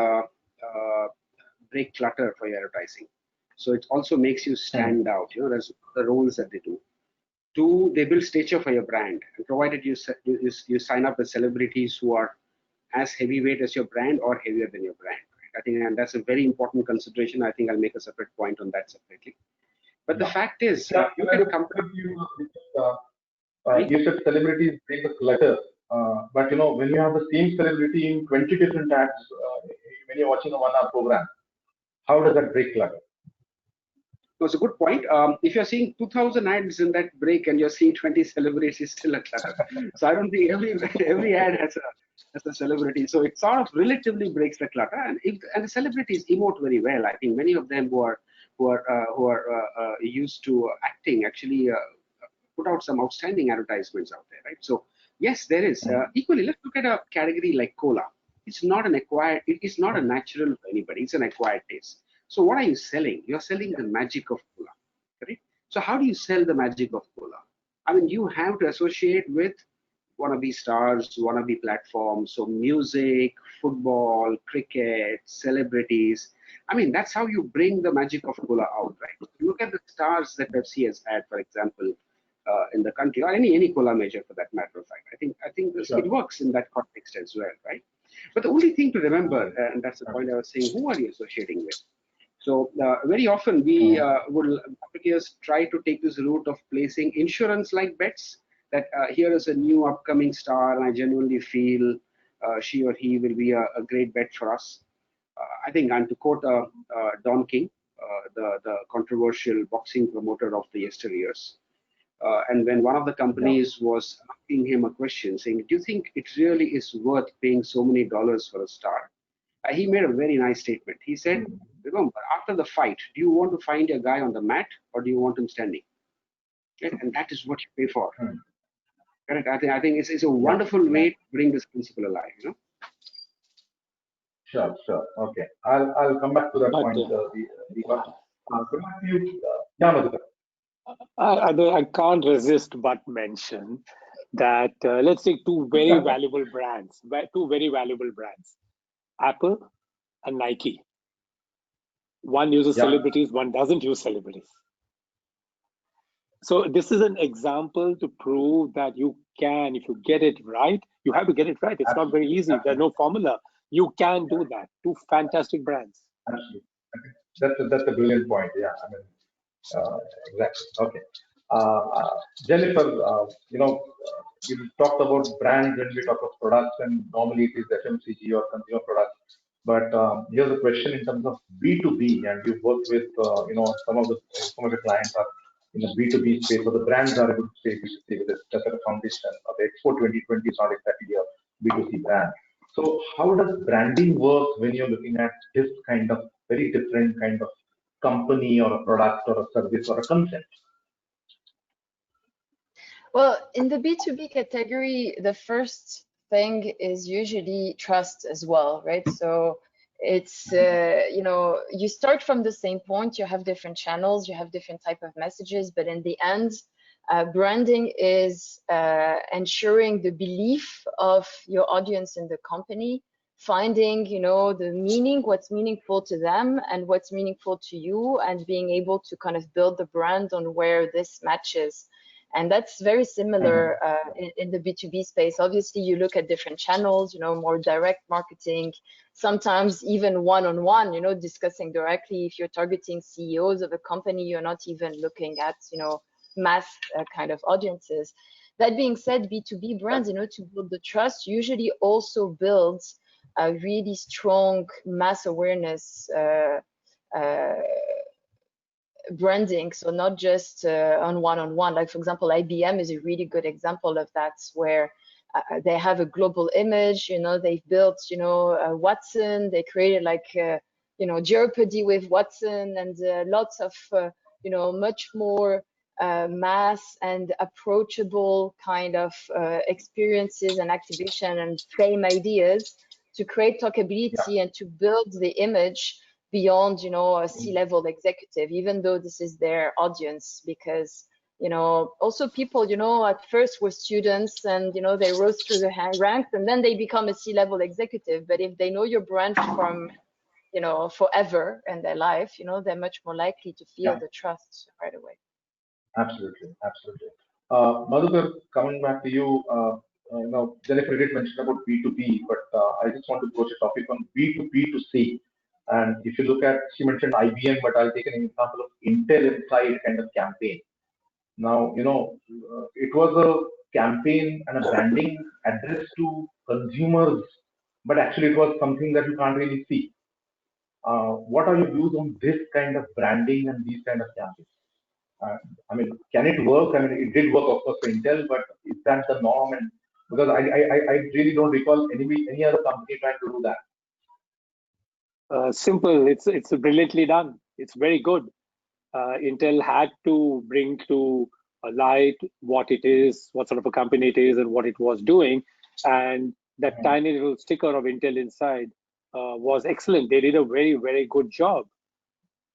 break clutter for your advertising. So it also makes you stand out, there's the roles that they do. 2, they build stature for your brand, and provided you sign up with celebrities who are as heavyweight as your brand or heavier than your brand. Right? I think, and that's a very important consideration. I think I'll make a separate point on that separately. But the fact is, you can compare. You said celebrities break the clutter, but when you have the same celebrity in 20 different ads, when you're watching a 1-hour program, how does that break clutter? That's a good point. If you're seeing 2,000 ads in that break and you're seeing 20 celebrities, it's still a clutter. So I don't think every ad has a celebrity. So it sort of relatively breaks the clutter. And the celebrities emote very well. I think many of them who are used to acting actually put out some outstanding advertisements out there, right? So yes, there is. Equally, let's look at a category like cola. It's not an acquired. It is not a natural for anybody. It's an acquired taste. So what are you selling? You're selling the magic of cola, correct? So how do you sell the magic of cola? I mean, you have to associate with wannabe stars, wannabe platforms. So music, football, cricket, celebrities. I mean, that's how you bring the magic of cola out, right? Look at the stars that Pepsi has had, for example, in the country, or any cola major for that matter of fact. I think it works in that context as well, right? But the only thing to remember, and that's the point I was saying, who are you associating with? So very often we would try to take this route of placing insurance-like bets that here is a new upcoming star, and I genuinely feel she or he will be a great bet for us. I think, and to quote Don King, the controversial boxing promoter of the yesteryears, and when one of the companies was asking him a question saying, do you think it really is worth paying so many dollars for a star? He made a very nice statement. He said, remember, after the fight, do you want to find a guy on the mat or do you want him standing? Right? And that is what you pay for. Correct? I think it's a wonderful way to bring this principle alive, Sure. Okay. I'll come back to that point. I can't resist but mention that let's take two very valuable brands, Apple and Nike. One uses celebrities, one doesn't use celebrities. So this is an example to prove that you can, if you get it right, you have to get it right. It's not very easy. There's no formula. You can do that. Two fantastic brands. Absolutely. That's a brilliant point. Yeah, I mean, exactly. Okay. Jennifer, we talked about brands when we talk of products, and normally it is FMCG or consumer products. But here's a question in terms of B2B, and you've worked with, some of the clients are in the B2B space, or the brands are able to say B2C with a foundation. The Expo 2020 is not exactly a B2C brand. So how does branding work when you're looking at this kind of very different kind of company or a product or a service or a concept? Well, in the B2B category, the first thing is usually trust as well, right? So it's, you start from the same point, you have different channels, you have different type of messages, but in the end, branding is ensuring the belief of your audience in the company, finding, the meaning, what's meaningful to them and what's meaningful to you, and being able to kind of build the brand on where this matches. And that's very similar in the B2B space. Obviously, you look at different channels, more direct marketing, sometimes even one-on-one, discussing directly. If you're targeting CEOs of a company, you're not even looking at, mass kind of audiences. That being said, B2B brands, to build the trust, usually also builds a really strong mass awareness branding. So not just on one-on-one. Like, for example, IBM is a really good example of that, where they have a global image. They've built, Watson. They created like, Jeopardy with Watson, and lots of, much more mass and approachable kind of experiences and activation and frame ideas to create talkability and to build the image beyond, a C-level executive, even though this is their audience. Because, also people, at first were students, and, they rose through the ranks, and then they become a C-level executive. But if they know your brand from, forever in their life, they're much more likely to feel the trust right away. Absolutely, absolutely. Madhukar, coming back to you, Jennifer did mention about B2B, but I just want to approach a topic on B2B2C. And if you look at, she mentioned IBM, but I'll take an example of Intel Inside kind of campaign. Now, it was a campaign and a branding addressed to consumers, but actually it was something that you can't really see. What are your views on this kind of branding and these kind of campaigns? Can it work? It did work, of course, for Intel, but is that the norm? And because I really don't recall any other company trying to do that. Simple. It's brilliantly done. It's very good. Intel had to bring to light what it is, what sort of a company it is, and what it was doing. And that tiny little sticker of Intel Inside was excellent. They did a very, very good job.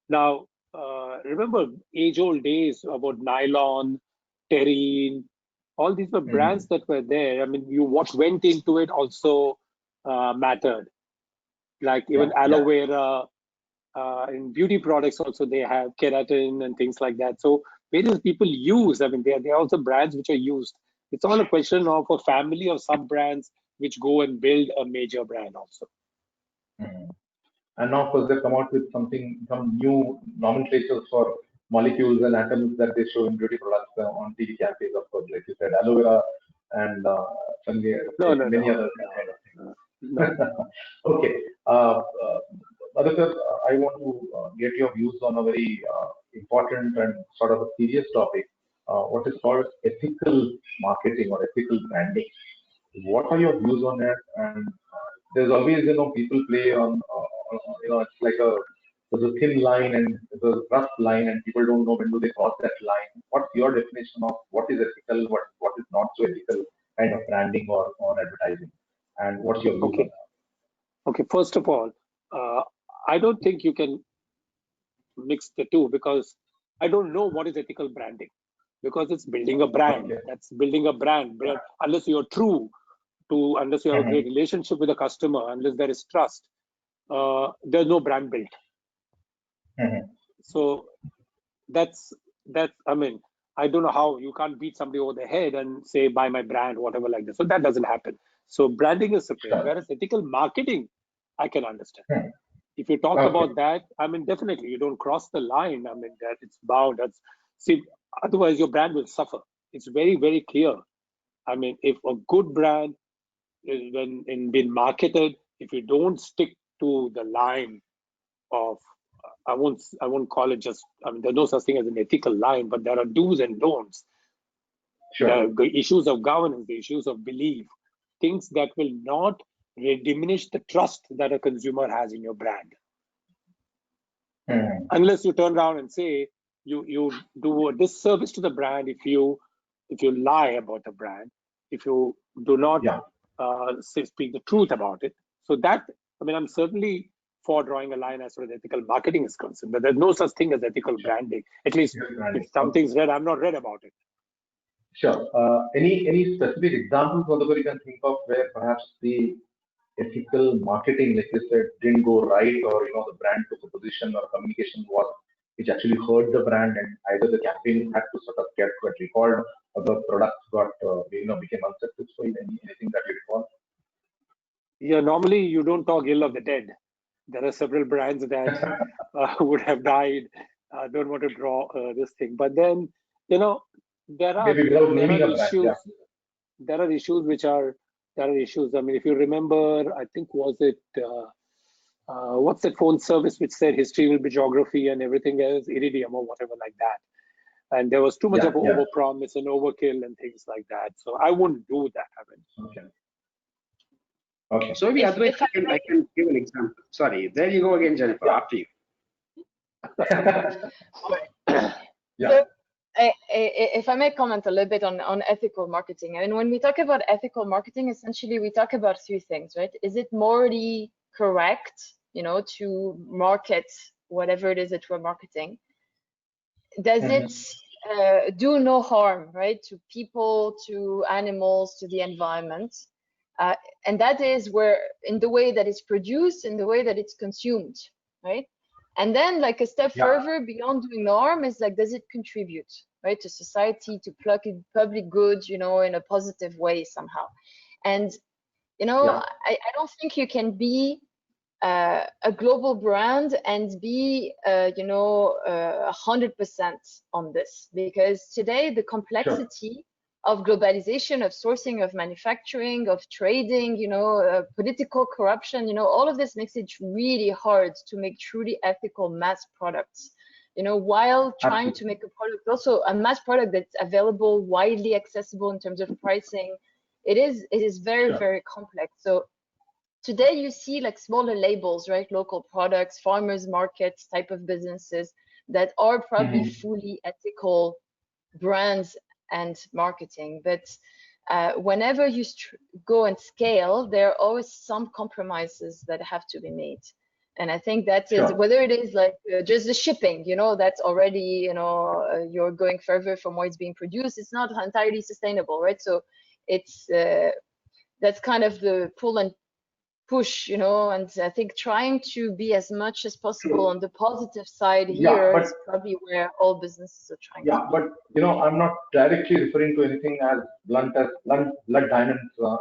Now, remember age-old days about nylon, terine, all these were brands that were there. What went into it also mattered. Like even aloe vera, in beauty products also they have keratin and things like that. So various people use, they are also brands which are used. It's all a question of a family of sub-brands which go and build a major brand also. And now, of course, they've come out with some new nomenclatures for molecules and atoms that they show in beauty products on TV campaigns, of course, like you said, aloe vera and many other kind of things. Okay. Madhukar, I want to get your views on a very important and sort of a serious topic, what is called ethical marketing or ethical branding. What are your views on that? And there's always, people play on, it's like there's a thin line and there's a rough line, and people don't know when do they cross that line. What's your definition of what is ethical, what is not so ethical kind of branding or advertising? And what's your view on that? Okay, first of all, I don't think you can mix the two, because I don't know what is ethical branding, because it's building a brand. That's building a brand. Unless you're true to, unless you have a great relationship with the customer, unless there is trust, there's no brand built. So that's I don't know how you can't beat somebody over the head and say buy my brand, whatever like that. So that doesn't happen. So branding is separate, whereas ethical marketing, I can understand. If you talk about that, definitely you don't cross the line. That it's bound. That's See, otherwise your brand will suffer. It's very, very clear. I mean, if a good brand is when being marketed, if you don't stick to the line of, I won't call it just, I mean, there's no such thing as an ethical line, but there are do's and don'ts. Sure. The issues of governance, the issues of belief, things that will not diminish the trust that a consumer has in your brand. Unless you turn around and say you do a disservice to the brand if you lie about the brand, if you do not speak the truth about it. So that, I mean, I'm certainly for drawing a line as far as ethical marketing is concerned, but there's no such thing as ethical branding. At least if something's read, I'm not read about it. Sure. Any specific examples, Madhukar, you can think of where perhaps the ethical marketing, like you said, didn't go right, or the brand took a position or communication was which actually hurt the brand, and either the campaign had to sort of get recalled, or the product got became unsuccessful. Anything that you recall? Yeah, normally you don't talk ill of the dead. There are several brands that would have died. Don't want to draw this thing, but then there are issues. There are issues which are issues. I mean, if you remember, I think was it what's that phone service which said history will be geography and everything else, Iridium or whatever like that. And there was too much of overpromise and overkill and things like that. So I wouldn't do that. I mean. Okay. So maybe I can give an example. Sorry, there you go again, Jennifer. After you. So, if I may comment a little bit on ethical marketing, and when we talk about ethical marketing, essentially we talk about three things, right? Is it morally correct, to market whatever it is that we're marketing? Does it do no harm, right, to people, to animals, to the environment? And that is where, in the way that it's produced, in the way that it's consumed, right? And then, like, a step further beyond doing no harm is like, does it contribute, right, to society, to public good, in a positive way somehow? And I don't think you can be a global brand and be 100% on this, because today the complexity of globalization, of sourcing, of manufacturing, of trading, political corruption, all of this makes it really hard to make truly ethical mass products, while trying to make a product, also a mass product that's available, widely accessible in terms of pricing. It is very, very complex. So today you see like smaller labels, right? Local products, farmers markets type of businesses that are probably fully ethical brands and marketing, but whenever you go and scale, there are always some compromises that have to be made. And I think that is whether it is like just the shipping, that's already, you're going further from where it's being produced. It's not entirely sustainable, right? So it's that's kind of the pull and push, and I think trying to be as much as possible on the positive side here is probably where all businesses are trying to be. But I'm not directly referring to anything as blood diamonds,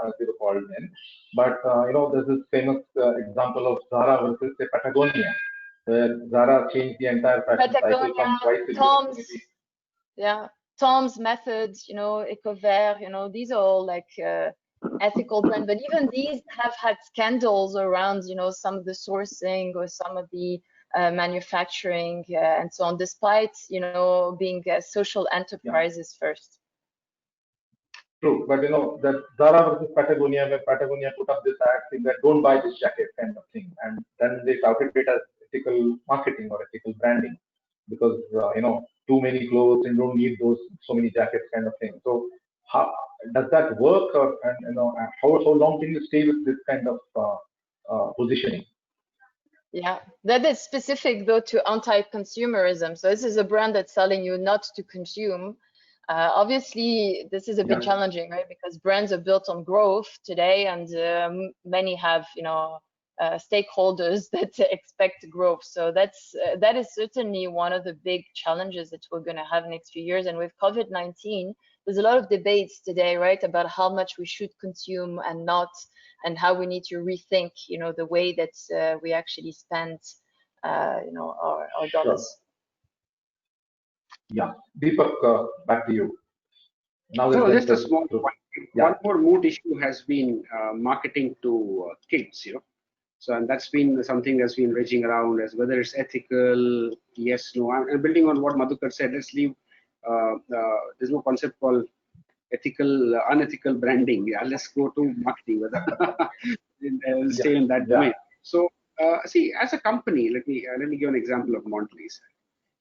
as they were called then. But there's this famous example of Zara versus Patagonia, where Zara changed the entire fashion cycle from twice a year. Tom's methods, Eklavya, these are all like ethical brand, but even these have had scandals around, some of the sourcing or some of the manufacturing and so on, despite, being social enterprises first. True, but that Zara versus Patagonia, where Patagonia put up this ad saying that don't buy this jacket kind of thing, and then they touted it as ethical marketing or ethical branding, because too many clothes and don't need so many jackets kind of thing. So how does that work, or how long can you stay with this kind of positioning? Yeah, that is specific though to anti-consumerism. So this is a brand that's telling you not to consume. Obviously, this is a bit challenging, right? Because brands are built on growth today, and many have, stakeholders that expect growth. So that is certainly one of the big challenges that we're going to have next few years. And with COVID-19, there's a lot of debates today, right, about how much we should consume and not, and how we need to rethink, the way that we actually spend, our dollars. Yeah, Deepak, back to you. Now So that just a small point. Yeah. One more mood issue has been marketing to kids, So, and that's been something that's been raging around as whether it's ethical, yes, no. And building on what Madhukar said, let's leave, there's no concept called ethical, unethical branding. Yeah, let's go to marketing, whether stay in that domain. So, see, as a company, let me give an example of Mondelez.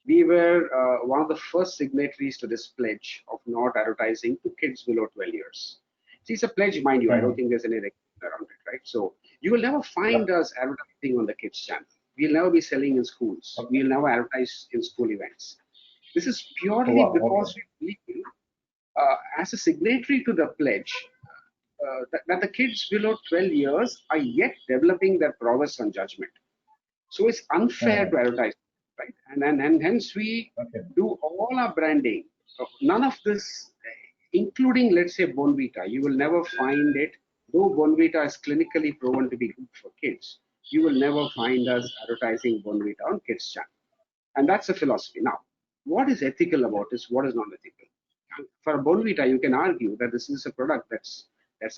We were one of the first signatories to this pledge of not advertising to kids below 12 years. See, it's a pledge, mind you. I don't think there's any regulation around it, right? So you will never find us advertising on the kids channel. We'll never be selling in schools. We'll never advertise in school events. This is purely because we believe, as a signatory to the pledge, that the kids below 12 years are yet developing their prowess on judgment. So it's unfair to advertise, right? And hence we do all our branding. None of this, including, let's say, Bonvita, you will never find it, though Bonvita is clinically proven to be good for kids, you will never find us advertising Bonvita on kids' channel. And that's a philosophy. Now, what is ethical about this? What is non-ethical? For Bonvita, you can argue that this is a product that's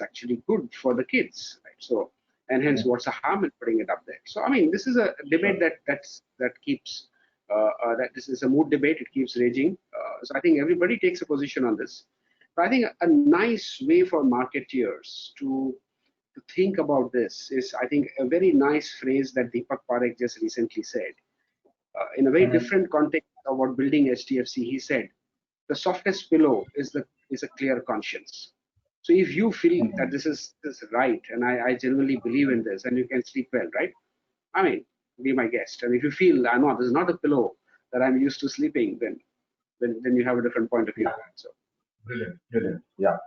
actually good for the kids, right? So, and hence, what's the harm in putting it up there? So, I mean, this is a debate that keeps that this is a mood debate. It keeps raging. So, I think everybody takes a position on this. But I think a nice way for marketeers to think about this is, I think, a very nice phrase that Deepak Parekh just recently said. In a very different context of what building HDFC, he said, the softest pillow is a clear conscience. So if you feel that this is right, and I genuinely believe in this, and you can sleep well, right? I mean, be my guest. And if you feel, I know this is not a pillow that I'm used to sleeping, then you have a different point of view. So Brilliant. Yeah.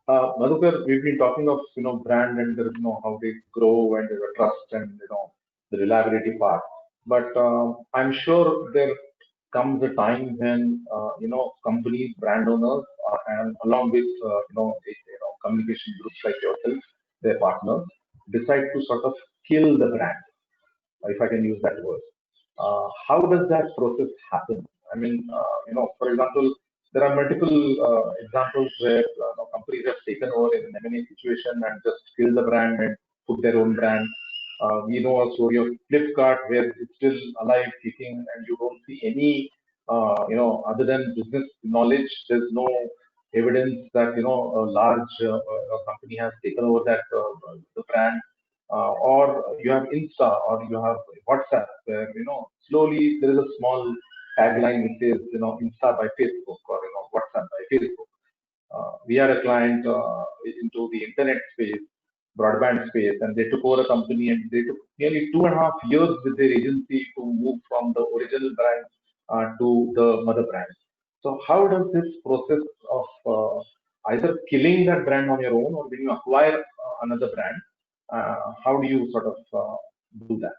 Madhukar, we've been talking of brand and how they grow and the trust and the reliability part. But I'm sure there comes a time when companies, brand owners, and along with communication groups like yourself, their partners, decide to sort of kill the brand, if I can use that word. How does that process happen? I mean, for example, there are multiple examples where companies have taken over in an M&A situation and just kill the brand and put their own brand. We know a story of Flipkart where it's still alive, kicking, and you don't see any, other than business knowledge, there's no evidence that a large company has taken over that the brand. Or you have Insta or you have WhatsApp, where slowly there is a small tagline which says Insta by Facebook or WhatsApp by Facebook. We had a client into the internet space, broadband space, and they took over a company and they took nearly 2.5 years with their agency to move from the original brand to the mother brand. So how does this process of either killing that brand on your own or when you acquire another brand, how do you sort of do that?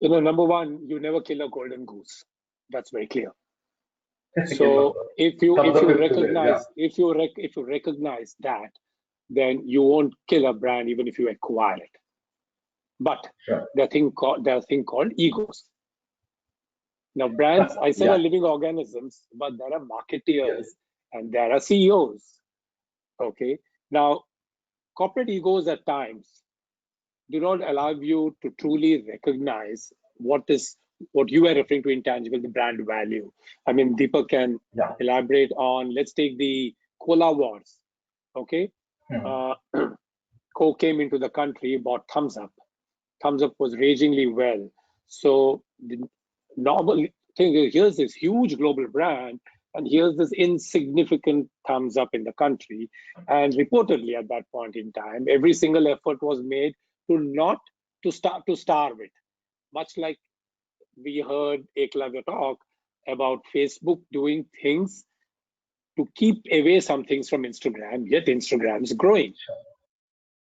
Number one, you never kill a golden goose. That's very clear. So if you recognize that, then you won't kill a brand even if you acquire it. But there are thing called egos. Now, brands, I said, are living organisms, but there are marketeers and there are CEOs. Okay. Now, corporate egos at times do not allow you to truly recognize what you are referring to intangible, the brand value. I mean, Deepak can elaborate on, let's take the cola wars. Okay. Coke came into the country, bought Thumbs Up. Thumbs Up was ragingly well. So the normal thing is, here's this huge global brand, and here's this insignificant Thumbs Up in the country. And reportedly at that point in time, every single effort was made to starve it. Much like we heard Eklavya talk about Facebook doing things to keep away some things from Instagram, yet Instagram is growing.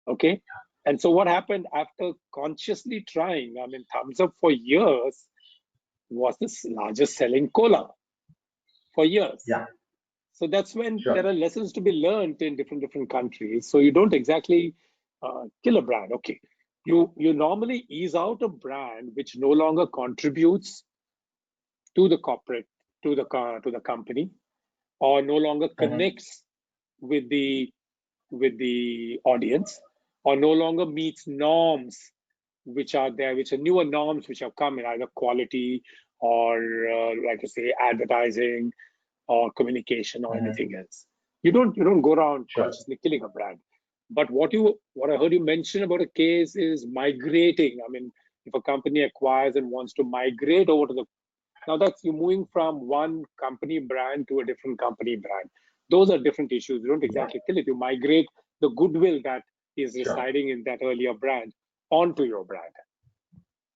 Okay. And so what happened after consciously trying, I mean, Thumbs Up for years was the largest selling cola for years. Yeah. So that's when there are lessons to be learned in different countries. So you don't exactly kill a brand. Okay. You normally ease out a brand which no longer contributes to the corporate to the company, or no longer connects with the audience, or no longer meets norms which are there, which are newer norms which have come in either quality or like I say, advertising or communication or anything else. You don't go around consciously killing a brand. But what I heard you mention about a case is migrating. I mean, if a company acquires and wants to migrate over to now that's you moving from one company brand to a different company brand. Those are different issues. You don't exactly kill it. You migrate the goodwill that is residing in that earlier brand onto your brand.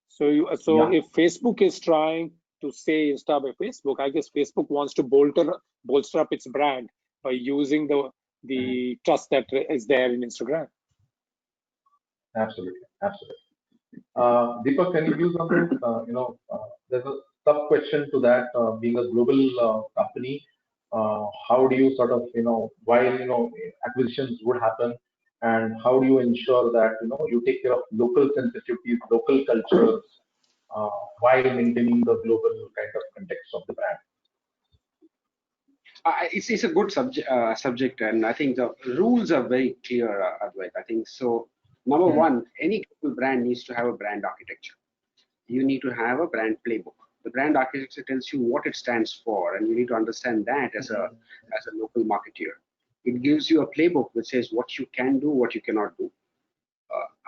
So if Facebook is trying to say Insta by Facebook, I guess Facebook wants to bolster up its brand by using the trust that is there in Instagram. Absolutely. Deepak, can you give something? There's a sub question to that. Being a global company, how do you sort of, while acquisitions would happen, and how do you ensure that you take care of local sensitivities, local cultures, while maintaining the global kind of context of the brand? It's a good subject, and I think the rules are very clear, Advait. I think so. Number one, any brand needs to have a brand architecture. You need to have a brand playbook. The brand architecture tells you what it stands for, and you need to understand that as a local marketeer. It gives you a playbook which says what you can do, what you cannot do.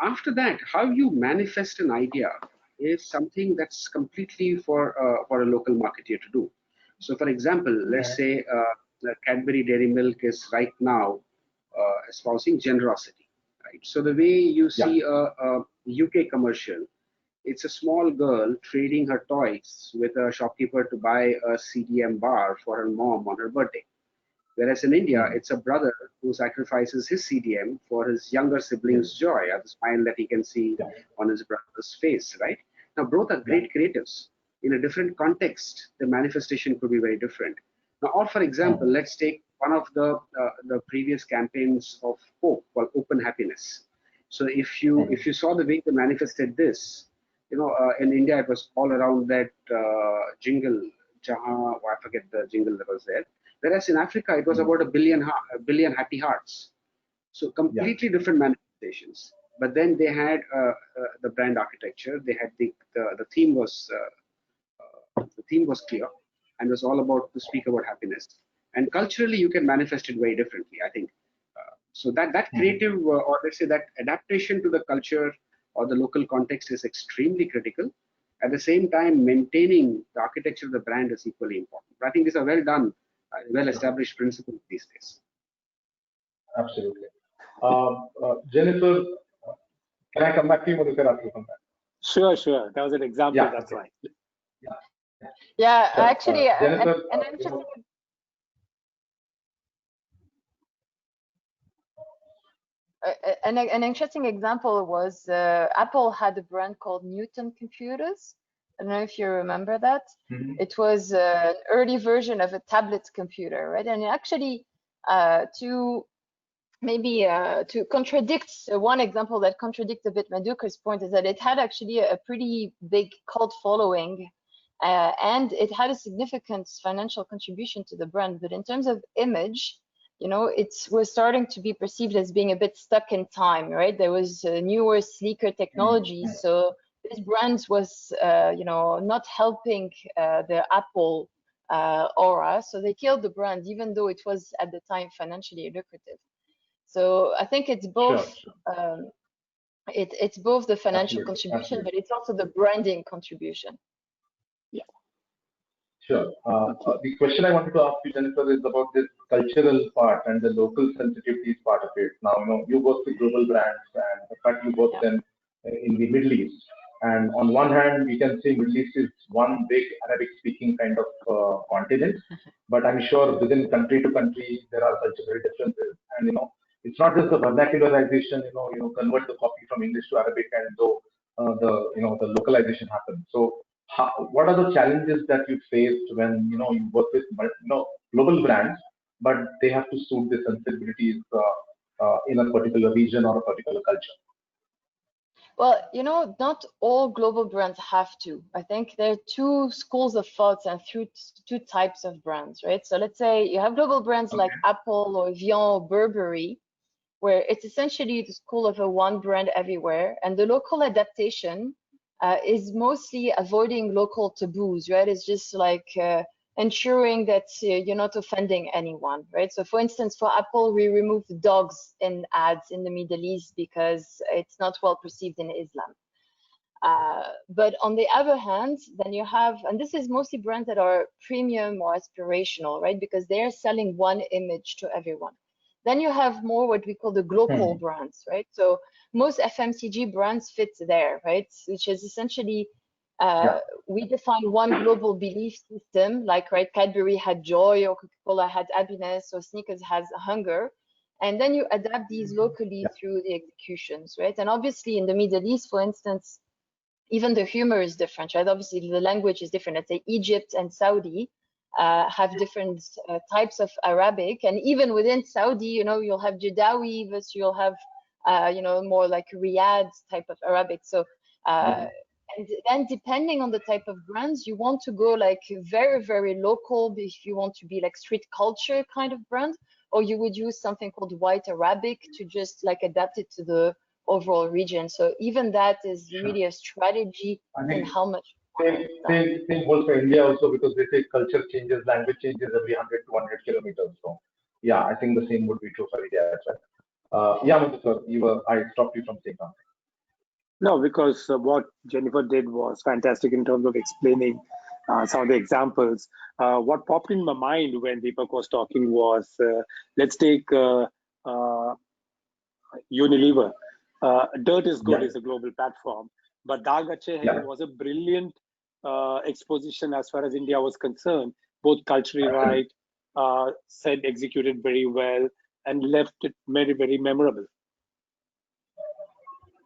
After that, how you manifest an idea is something that's completely for a local marketeer to do. So, for example, let's say Cadbury Dairy Milk is right now espousing generosity, right? So the way you see a UK commercial, it's a small girl trading her toys with a shopkeeper to buy a CDM bar for her mom on her birthday. Whereas in India, it's a brother who sacrifices his CDM for his younger sibling's joy, or the smile that he can see on his brother's face, right? Now, both are great creatives. In a different context, the manifestation could be very different. Now, or for example, let's take one of the previous campaigns of Hope called Open Happiness. So if you saw the way they manifested this, in India it was all around that jingle, I forget the jingle that was there. Whereas in Africa it was about a billion happy hearts. So completely different manifestations. But then they had the brand architecture. They had the theme was clear, and was all about to speak about happiness. And culturally, you can manifest it very differently, I think. So that creative, or let's say that adaptation to the culture or the local context is extremely critical. At the same time, maintaining the architecture of the brand is equally important. But I think these are well done, well-established principles these days. Absolutely. Jennifer, can I come back to you, Madhukar, after you come back? Sure. That was an example, that's right. Yeah, Sure. actually, Jennifer, an interesting example was Apple had a brand called Newton Computers. I don't know if you remember that. It was an early version of a tablet computer, right? And actually, to contradict one example that contradicts a bit Madhukar's point is that it had actually a pretty big cult following, and it had a significant financial contribution to the brand. But in terms of image, it was starting to be perceived as being a bit stuck in time, right? There was newer, sleeker technology, so this brand was, not helping the Apple aura, so they killed the brand, even though it was at the time financially lucrative. So I think it's both. It's both the financial contribution, but it's also the branding contribution. Sure. The question I wanted to ask you, Jennifer, is about this cultural part and the local sensitivities part of it. Now, you work with global brands, and in fact, you work them in the Middle East. And on one hand, we can say Middle East is one big Arabic-speaking kind of continent, but I'm sure within country to country there are cultural differences. And it's not just the vernacularization. Convert the copy from English to Arabic, and so the localization happens. So, what are the challenges that you faced when you work with global brands, but they have to suit the sensibilities in a particular region or a particular culture? Well, you know, not all global brands have to. I think there are two schools of thoughts and two types of brands, right? So let's say you have global brands like Apple or Evian or Burberry, where it's essentially the school of a one brand everywhere, and the local adaptation is mostly avoiding local taboos, right? It's just like ensuring that you're not offending anyone, right? So for instance, for Apple, we removed dogs in ads in the Middle East because it's not well perceived in Islam. But on the other hand, then you have, and this is mostly brands that are premium or aspirational, right? Because they're selling one image to everyone. Then you have more what we call the global brands, right? So most FMCG brands fit there, right? Which is essentially, we define one global belief system, like, right, Cadbury had joy, or Coca-Cola had happiness, or Snickers has hunger. And then you adapt these locally through the executions, right? And obviously in the Middle East, for instance, even the humor is different, right? Obviously the language is different. Let's say Egypt and Saudi have different types of Arabic, and even within Saudi, you know, you'll have Jadawi versus you'll have, you know, more like RAAD type of Arabic. So, and then depending on the type of brands, you want to go like very, very local if you want to be like street culture kind of brand, or you would use something called white Arabic to just like adapt it to the overall region. So even that is really a strategy in how much. Same goes for India also, because they say culture changes, language changes every 100 to 100 kilometers. So yeah, I think the same would be true for India as well. Yeah, Madhukar, I stopped you from saying something. No, because what Jennifer did was fantastic in terms of explaining some of the examples. What popped in my mind when Deepak was talking was, let's take Unilever. Dirt is Good is a global platform, but Daag Achhe Hai was a brilliant exposition as far as India was concerned, both culturally right, said, executed very well, and left it very, very memorable.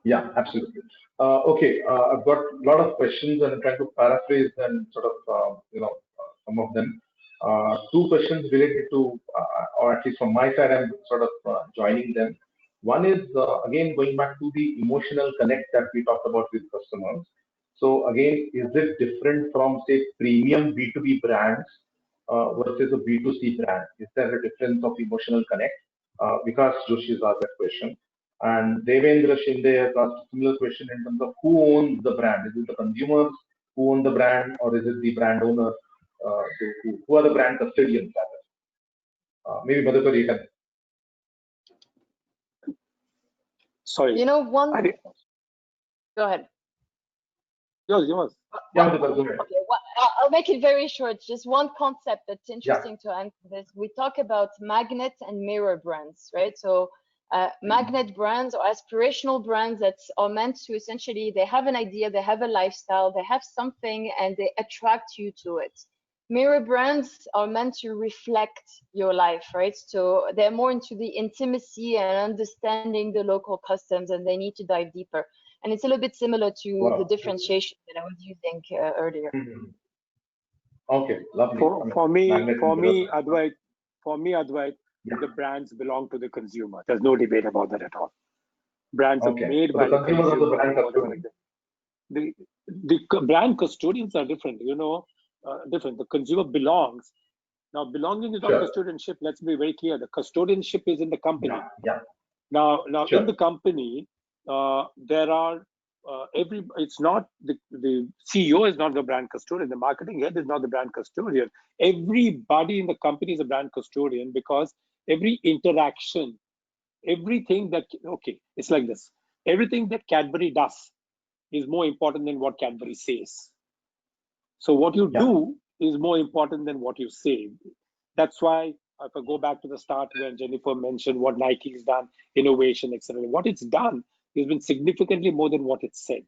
Yeah, absolutely. Okay, I've got a lot of questions and I'm trying to paraphrase and sort of, some of them. Two questions related to, or at least from my side, I'm sort of joining them. One is, again, going back to the emotional connect that we talked about with customers. So again, is it different from, say, premium B2B brands versus a B2C brand? Is there a difference of emotional connect? Vikas Joshi has asked that question. And Devendra Shinde has asked a similar question in terms of who owns the brand. Is it the consumers who own the brand, or is it the brand owner? Who are the brand custodians? Maybe Madhukar, you can. Sorry. You know, go ahead. Yours. Yeah, Madhukar, go ahead. Okay, well, I'll make it very short. Just one concept that's interesting to answer this. We talk about magnet and mirror brands, right? So magnet brands or aspirational brands that are meant to essentially, they have an idea, they have a lifestyle, they have something, and they attract you to it. Mirror brands are meant to reflect your life, right? So they're more into the intimacy and understanding the local customs, and they need to dive deeper. And it's a little bit similar to the differentiation that I was using earlier. Okay, lovely. For me, Advait, the brands belong to the consumer. There's no debate about that at all. Brands are made by the consumer. The brand custodians are different, different. The consumer belongs. Now, belonging is not custodianship. Let's be very clear. The custodianship is in the company. Now, in the company, there are it's not the CEO is not the brand custodian. The marketing head is not the brand custodian. Everybody in the company is a brand custodian, because every interaction, everything that, it's like this. Everything that Cadbury does is more important than what Cadbury says. So what you do is more important than what you say. That's why, if I go back to the start when Jennifer mentioned what Nike has done, innovation, etc., what it's done has been significantly more than what it said.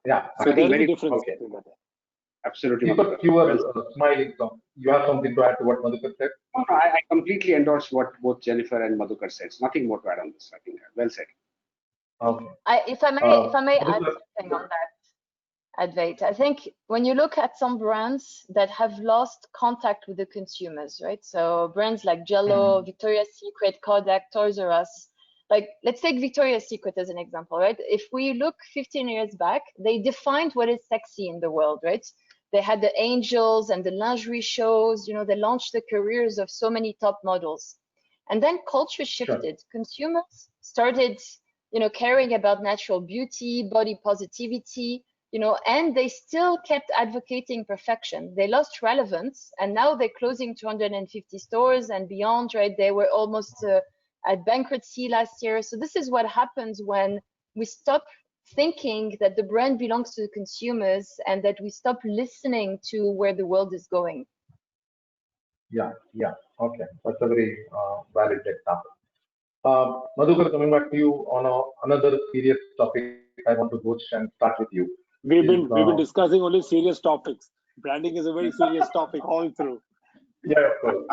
Yeah, so there's a difference. Okay. Absolutely. Deepak, you were smiling. So you have something to add to what Madhukar said? No, I completely endorse what both Jennifer and Madhukar said. Nothing more to add on this. I think well said. Okay. If I may add something on that, Advait, I think when you look at some brands that have lost contact with the consumers, right? So brands like Jell-O, Victoria's Secret, Kodak, Toys R Us, like, let's take Victoria's Secret as an example, right? If we look 15 years back, they defined what is sexy in the world, right? They had the angels and the lingerie shows, you know, they launched the careers of so many top models. And then culture shifted. Sure. Consumers started, you know, caring about natural beauty, body positivity, you know, and they still kept advocating perfection. They lost relevance, and now they're closing 250 stores and beyond, right? They were almost at bankruptcy last year. So this is what happens when we stop thinking that the brand belongs to the consumers and that we stop listening to where the world is going. Yeah, okay. That's a very valid example. Madhukar, coming back to you on another serious topic, I want to go and start with you. We've been discussing only serious topics. Branding is a very serious topic all through. Yeah, of course.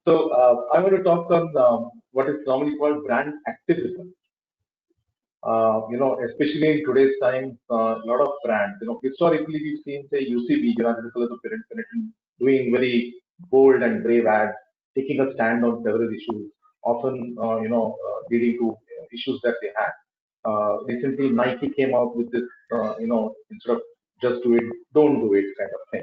So I want to talk on what is normally called brand activism. You know, especially in today's time, a lot of brands, you know, historically we've seen, say, UCB, doing very bold and brave ads, taking a stand on several issues, often, you know, leading to issues that they had. Recently, Nike came out with this, you know, instead of just do it, don't do it kind of thing.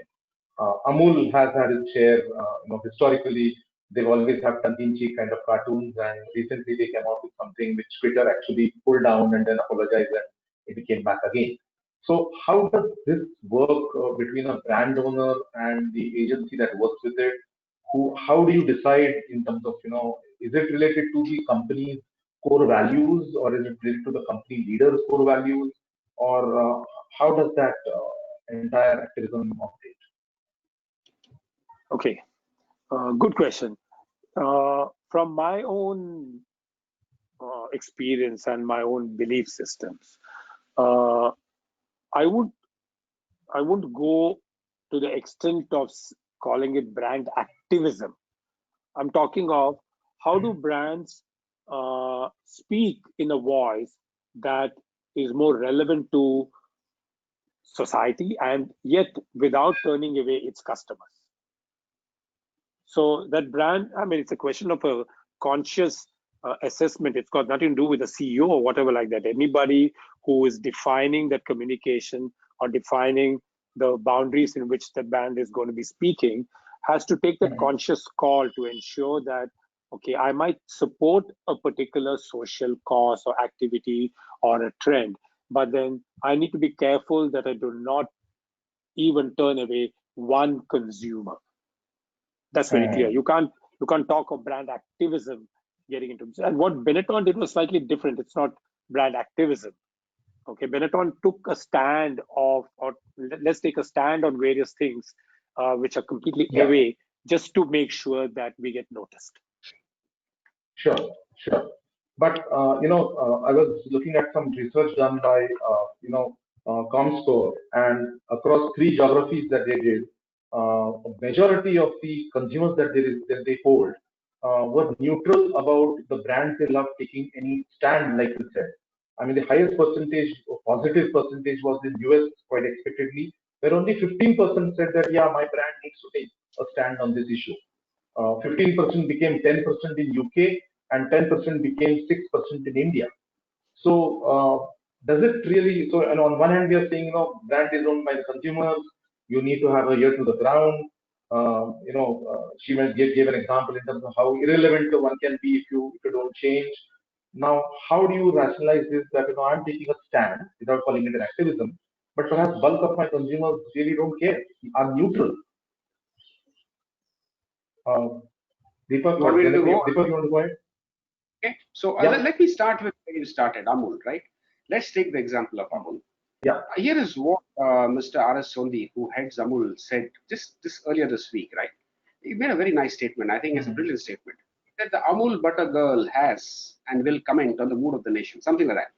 Amul has had its share, you know, historically, they've always had tongue-in-cheek kind of cartoons, and recently they came out with something which Twitter actually pulled down and then apologized, and it came back again. So how does this work between a brand owner and the agency that works with it? How do you decide in terms of, you know, is it related to the company's core values, or is it related to the company leader's core values, or how does that entire activism operate? Okay, good question. From my own experience and my own belief systems, I wouldn't go to the extent of calling it brand activism. I'm talking of how do brands speak in a voice that is more relevant to society and yet without turning away its customers. So that brand, I mean, it's a question of a conscious assessment. It's got nothing to do with the CEO or whatever like that. Anybody who is defining that communication or defining the boundaries in which the brand is going to be speaking has to take that conscious call to ensure that, okay, I might support a particular social cause or activity or a trend, but then I need to be careful that I do not even turn away one consumer. That's very clear. You can't talk of brand activism getting into, and what Benetton did was slightly different. It's not brand activism. Okay, Benetton took a stand of, or let's take a stand on various things which are completely away, just to make sure that we get noticed. Sure. But you know, I was looking at some research done by you know, Comscore, and across 3 geographies that they did, a majority of the consumers that they polled were neutral about the brands they love taking any stand, like you said. I mean, the highest percentage, or positive percentage, was in US, quite expectedly, where only 15% said that, yeah, my brand needs to take a stand on this issue. 15% became 10% in UK, and 10% became 6% in India. So does it really? So, and on one hand, we are saying, you know, brand is owned by the consumers. You need to have a ear to the ground. You know, she gave an example in terms of how irrelevant one can be if you don't change. Now, how do you rationalize this? That, you know, I'm taking a stand without calling it an activism, but perhaps bulk of my consumers really don't care. Are neutral. Deepak, Deepak, you want to go ahead? Okay, so let me start with where you started, Amul, right? Let's take the example of Amul. Yeah. Here is what Mr. R.S. Sondi, who heads Amul, said just earlier this week, right? He made a very nice statement. I think it's a brilliant statement. He said the Amul butter girl has and will comment on the mood of the nation, something like that.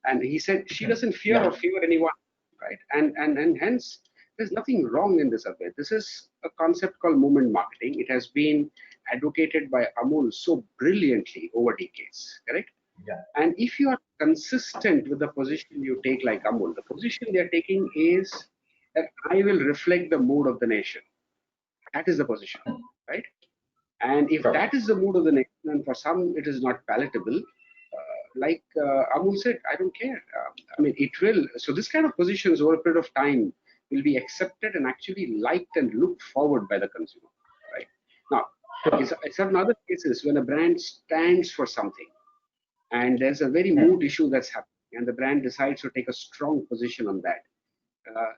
And he said she doesn't fear or favor anyone, right? And hence, there's nothing wrong in this, Abhay. This is a concept called movement marketing. It has been advocated by Amul so brilliantly over decades, correct? Yeah. And if you are consistent with the position you take like Amul, the position they are taking is that I will reflect the mood of the nation. That is the position, right? And if that is the mood of the nation, and for some it is not palatable, like Amul said, I don't care. I mean, it will. So this kind of positions over a period of time will be accepted and actually liked and looked forward by the consumer, right? Now, in certain other cases, when a brand stands for something and there's a very mood issue that's happening and the brand decides to take a strong position on that,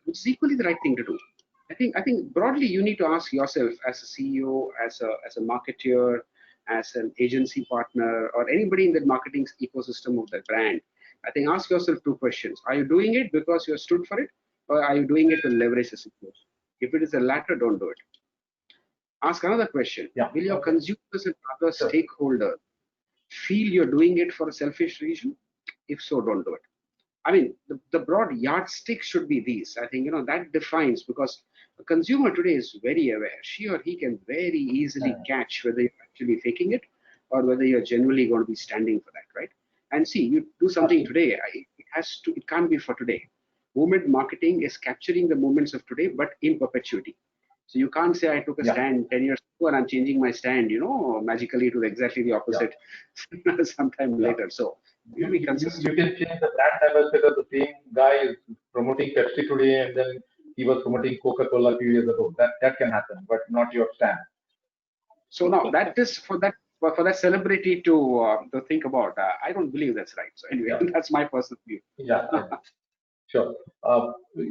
which is equally the right thing to do. I think broadly you need to ask yourself as a CEO, as a marketeer, as an agency partner, or anybody in the marketing ecosystem of that brand. I think ask yourself two questions. Are you doing it because you stood for it, or are you doing it to leverage the situation? If it is the latter, don't do it. Ask another question. Will your consumers and other stakeholders feel you're doing it for a selfish reason? If so, don't do it. I mean, the broad yardstick should be these. I think, that defines, because a consumer today is very aware. She or he can very easily catch whether you're actually faking it or whether you're genuinely going to be standing for that, right? And see, you do something today, it can't be for today. Moment marketing is capturing the moments of today, but in perpetuity. So you can't say I took a stand 10 years ago and I'm changing my stand, magically to exactly the opposite sometime later. So you can change the brand ambassador. The same guy is promoting Pepsi today, and then he was promoting Coca-Cola a few years ago. That can happen, but not your stand. So now that is for that celebrity to think about. I don't believe that's right. So anyway, that's my personal view. Sure.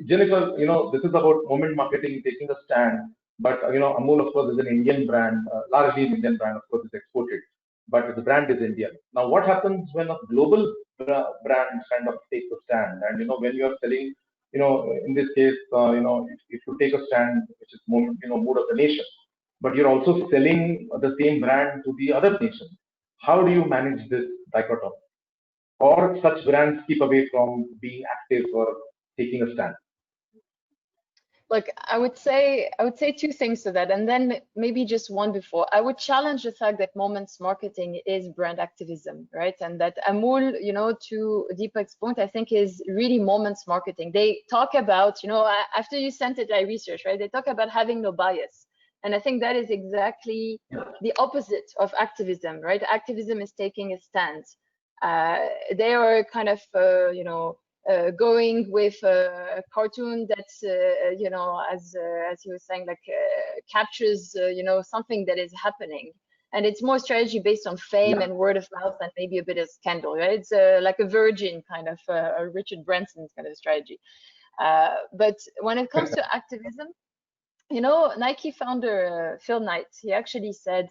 Jennifer, this is about moment marketing, taking a stand. But Amul, of course, is an Indian brand, largely an Indian brand. Of course, it's exported, but the brand is Indian. Now, what happens when a global brand kind of takes a stand? And when you are selling, in this case, if you take a stand, which is mood of the nation, but you're also selling the same brand to the other nation. How do you manage this dichotomy? Or such brands keep away from being active or taking a stand? Look, I would say two things to that, and then maybe just one before. I would challenge the fact that moments marketing is brand activism, right? And that Amul, to Deepak's point, I think is really moments marketing. They talk about, after you sent it, I researched, right? They talk about having no bias. And I think that is exactly the opposite of activism, right? Activism is taking a stand. They are kind of, going with a cartoon that's, as he was saying, like captures, something that is happening. And it's more strategy based on fame and word of mouth and maybe a bit of scandal, right? It's like a Virgin kind of, a Richard Branson kind of strategy. But when it comes to activism, Nike founder Phil Knight, he actually said,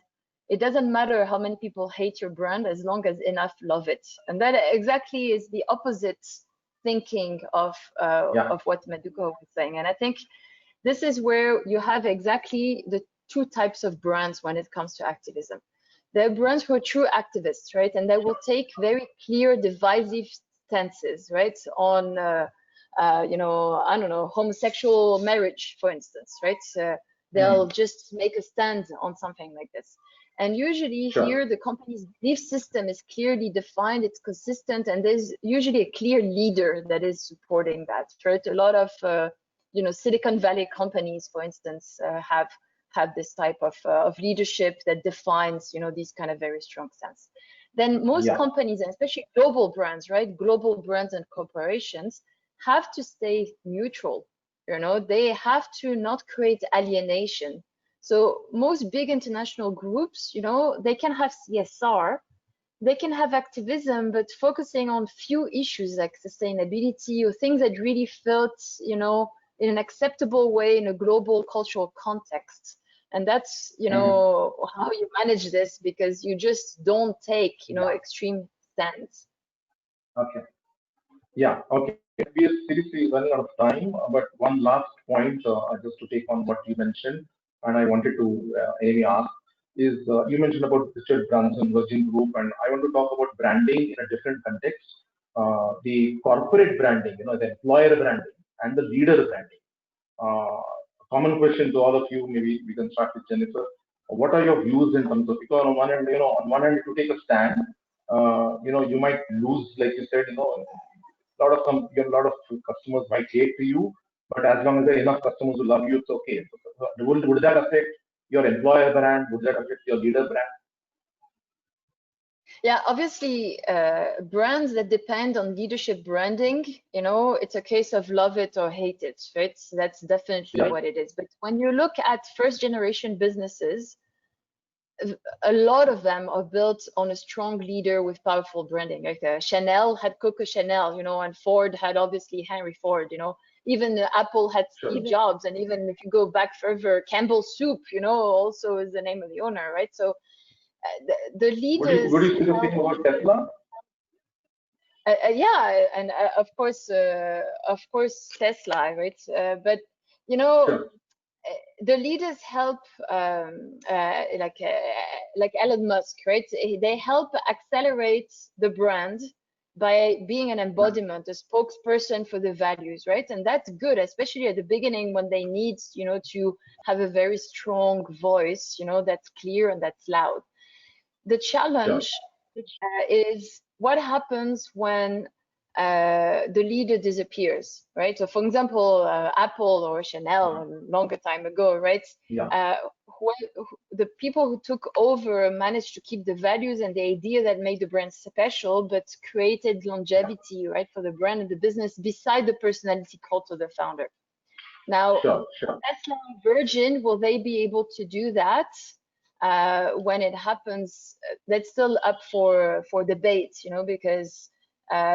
it doesn't matter how many people hate your brand as long as enough love it. And that exactly is the opposite thinking of what Madhukar was saying. And I think this is where you have exactly the two types of brands when it comes to activism. There are brands who are true activists, right? And they will take very clear divisive stances, right? On, I don't know, homosexual marriage, for instance, right? They'll just make a stand on something like this. And usually here, the company's belief system is clearly defined, it's consistent, and there's usually a clear leader that is supporting that, right? A lot of, Silicon Valley companies, for instance, have this type of leadership that defines, these kind of very strong stance. Then most companies, and especially global brands, right? Global brands and corporations have to stay neutral. They have to not create alienation. So most big international groups, they can have CSR, they can have activism, but focusing on few issues like sustainability or things that really felt, in an acceptable way in a global cultural context. And that's, how you manage this, because you just don't take, extreme stands. Okay. Okay. We are seriously running out of time, but one last point, just to take on what you mentioned, and I wanted to Amy ask, is you mentioned about Richard Branson, Virgin Group, and I want to talk about branding in a different context. The corporate branding, the employer branding and the leader branding. Common question to all of you, maybe we can start with Jennifer. What are your views in terms of, because on one hand, if you take a stand, you might lose, like you said, a lot of customers might hate to you, but as long as there are enough customers who love you, it's okay. So, would that affect your employer brand? Would that affect your leader brand? Yeah, obviously, brands that depend on leadership branding, it's a case of love it or hate it, right? So that's definitely what it is. But when you look at first generation businesses, a lot of them are built on a strong leader with powerful branding. Like Chanel had Coco Chanel, and Ford had obviously Henry Ford, even Apple had Steve Jobs, and even if you go back further, Campbell's Soup, also is the name of the owner, right? So the leaders. Would you say the same about Tesla? Yeah, and of course Tesla, right? But the leaders help, like Elon Musk, right? They help accelerate the brand by being an embodiment, a spokesperson for the values, right? And that's good, especially at the beginning when they need, to have a very strong voice, that's clear and that's loud. The challenge is what happens when the leader disappears, right? So, for example, Apple or Chanel, a longer time ago, right? The people who took over managed to keep the values and the idea that made the brand special, but created longevity, right, for the brand and the business beside the personality cult of the founder. Now, Tesla and Virgin, will they be able to do that? When it happens, that's still up for debate, because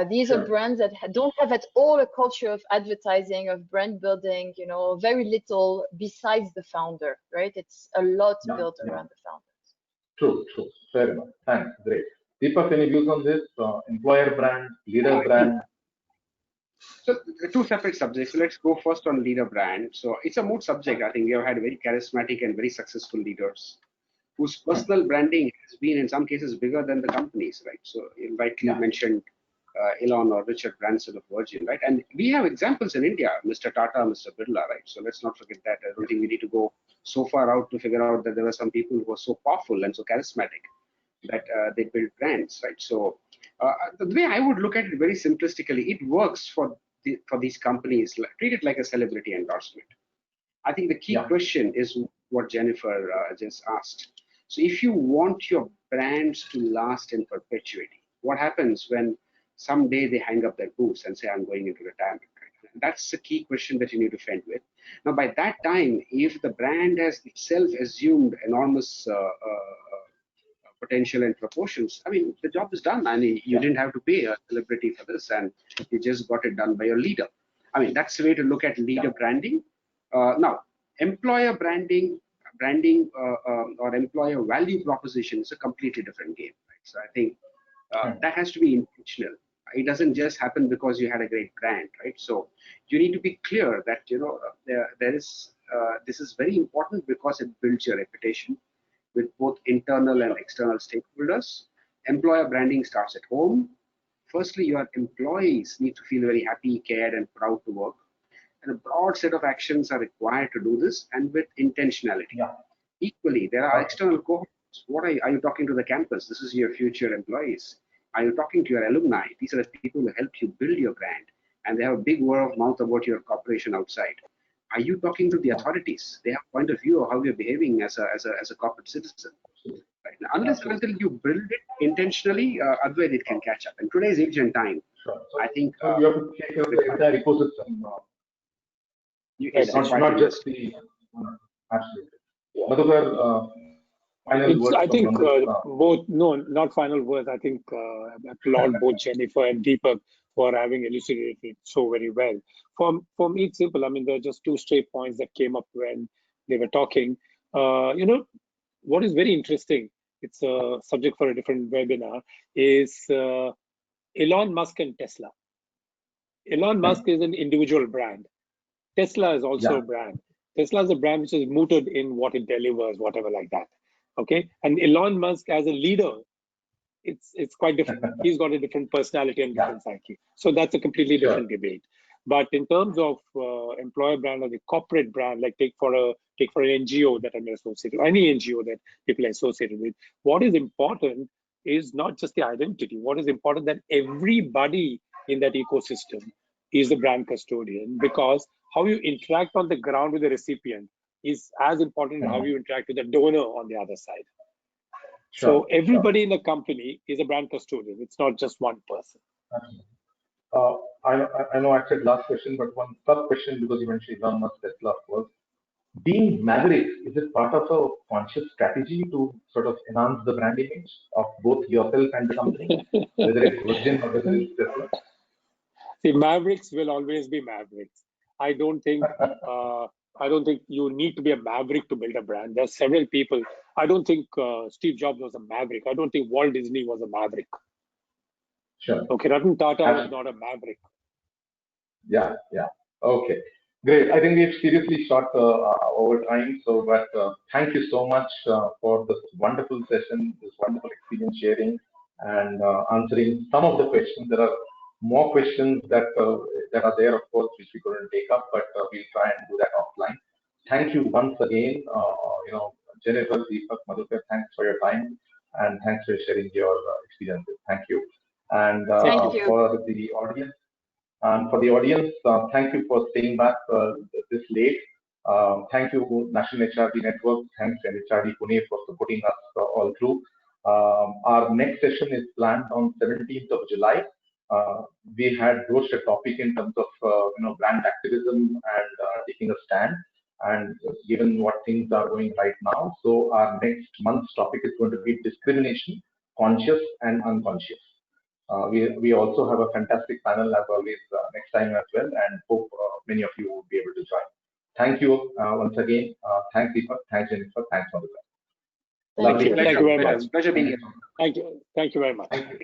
these are brands that don't have at all a culture of advertising, of brand building, very little besides the founder, right? It's a lot built around the founders. True. Fair enough. Thanks. Great. Deepak, any views on this? Employer brand, leader brand? So two separate subjects. So let's go first on leader brand. So it's a mood subject. I think we have had very charismatic and very successful leaders whose personal branding has been in some cases bigger than the companies, right? So you rightly mentioned Elon or Richard Branson of Virgin, right? And we have examples in India, Mr. Tata, Mr. Birla, right? So let's not forget that. I don't think we need to go so far out to figure out that there were some people who were so powerful and so charismatic that they built brands, right? So the way I would look at it very simplistically, it works for these companies. Treat it like a celebrity endorsement. I think the key question is what Jennifer just asked. So if you want your brands to last in perpetuity, what happens when someday they hang up their boots and say, I'm going into retirement? Right? That's the key question that you need to fend with. Now, by that time, if the brand has itself assumed enormous potential and proportions, I mean, the job is done. I mean, you didn't have to pay a celebrity for this, and you just got it done by your leader. I mean, that's the way to look at leader branding. Now, employer branding or employer value proposition is a completely different game. Right? So I think that has to be intentional. It doesn't just happen because you had a great brand, right? So you need to be clear that there is this is very important because it builds your reputation with both internal and external stakeholders. Employer branding starts at home. Firstly, your employees need to feel very happy, cared, and proud to work. And a broad set of actions are required to do this, and with intentionality. Equally, there are external cohorts. What are you talking to the campus? This is your future employees. Are you talking to your alumni? These are the people who help you build your brand, and they have a big word of mouth about your corporation outside. Are you talking to the authorities? They have a point of view of how you're behaving as a corporate citizen. Right? Now, unless and until you build it intentionally, otherwise it can catch up. In today's age and time, I think you have to take care of the entire ecosystem. It's not just the absolutely. Madhukar, final words. I think both, no, not final words. I think I applaud both Jennifer and Deepak for having elucidated it so very well. For me, it's simple. I mean, there are just two straight points that came up when they were talking. What is very interesting, it's a subject for a different webinar, is Elon Musk and Tesla. Elon Musk is an individual brand. Tesla is also a brand. Tesla is a brand which is rooted in what it delivers, whatever like that. Okay, and Elon Musk as a leader, it's quite different. He's got a different personality and different psyche. So that's a completely different debate. But in terms of employer brand or the corporate brand, like take for an NGO that I'm associated with, any NGO that people are associated with, what is important is not just the identity. What is important that everybody in that ecosystem is the brand custodian, because how you interact on the ground with the recipient is as important as how you interact with the donor on the other side. So everybody in the company is a brand custodian. It's not just one person. I know I said last question, but one sub question, because you mentioned Elon Musk, Tesla, was being maverick. Is it part of a conscious strategy to sort of enhance the brand image of both yourself and the company, whether it's Virgin or whether it's Tesla? See, mavericks will always be mavericks. I don't think you need to be a maverick to build a brand. There's several people. I don't think Steve Jobs was a maverick. I don't think Walt Disney was a maverick. Sure. Okay, Ratan Tata was not a maverick. Yeah. Okay, great. I think we've seriously shot over time. So, but thank you so much for this wonderful session, this wonderful experience sharing, and answering some of the questions. There are more questions that are there, of course, which we couldn't take up, but we'll try and do that offline. Thank you once again, Jennifer, Deepak, Madhukar, thanks for your time, and thanks for sharing your experiences. Thank you. And Thank you. for the audience, thank you for staying back this late. Thank you, National HRD Network. Thanks, HRD Pune, for supporting us all through. Our next session is planned on 17th of July. We had broached a topic in terms of brand activism and taking a stand, and given what things are going right now, so our next month's topic is going to be discrimination, conscious and unconscious. We also have a fantastic panel as always next time as well, and hope many of you will be able to join. Thank you once again. Thanks, Deepak. Thanks, Jennifer. Thanks, Madhukar. Thank you very much. Pleasure being here. Thank you very much. Thank you.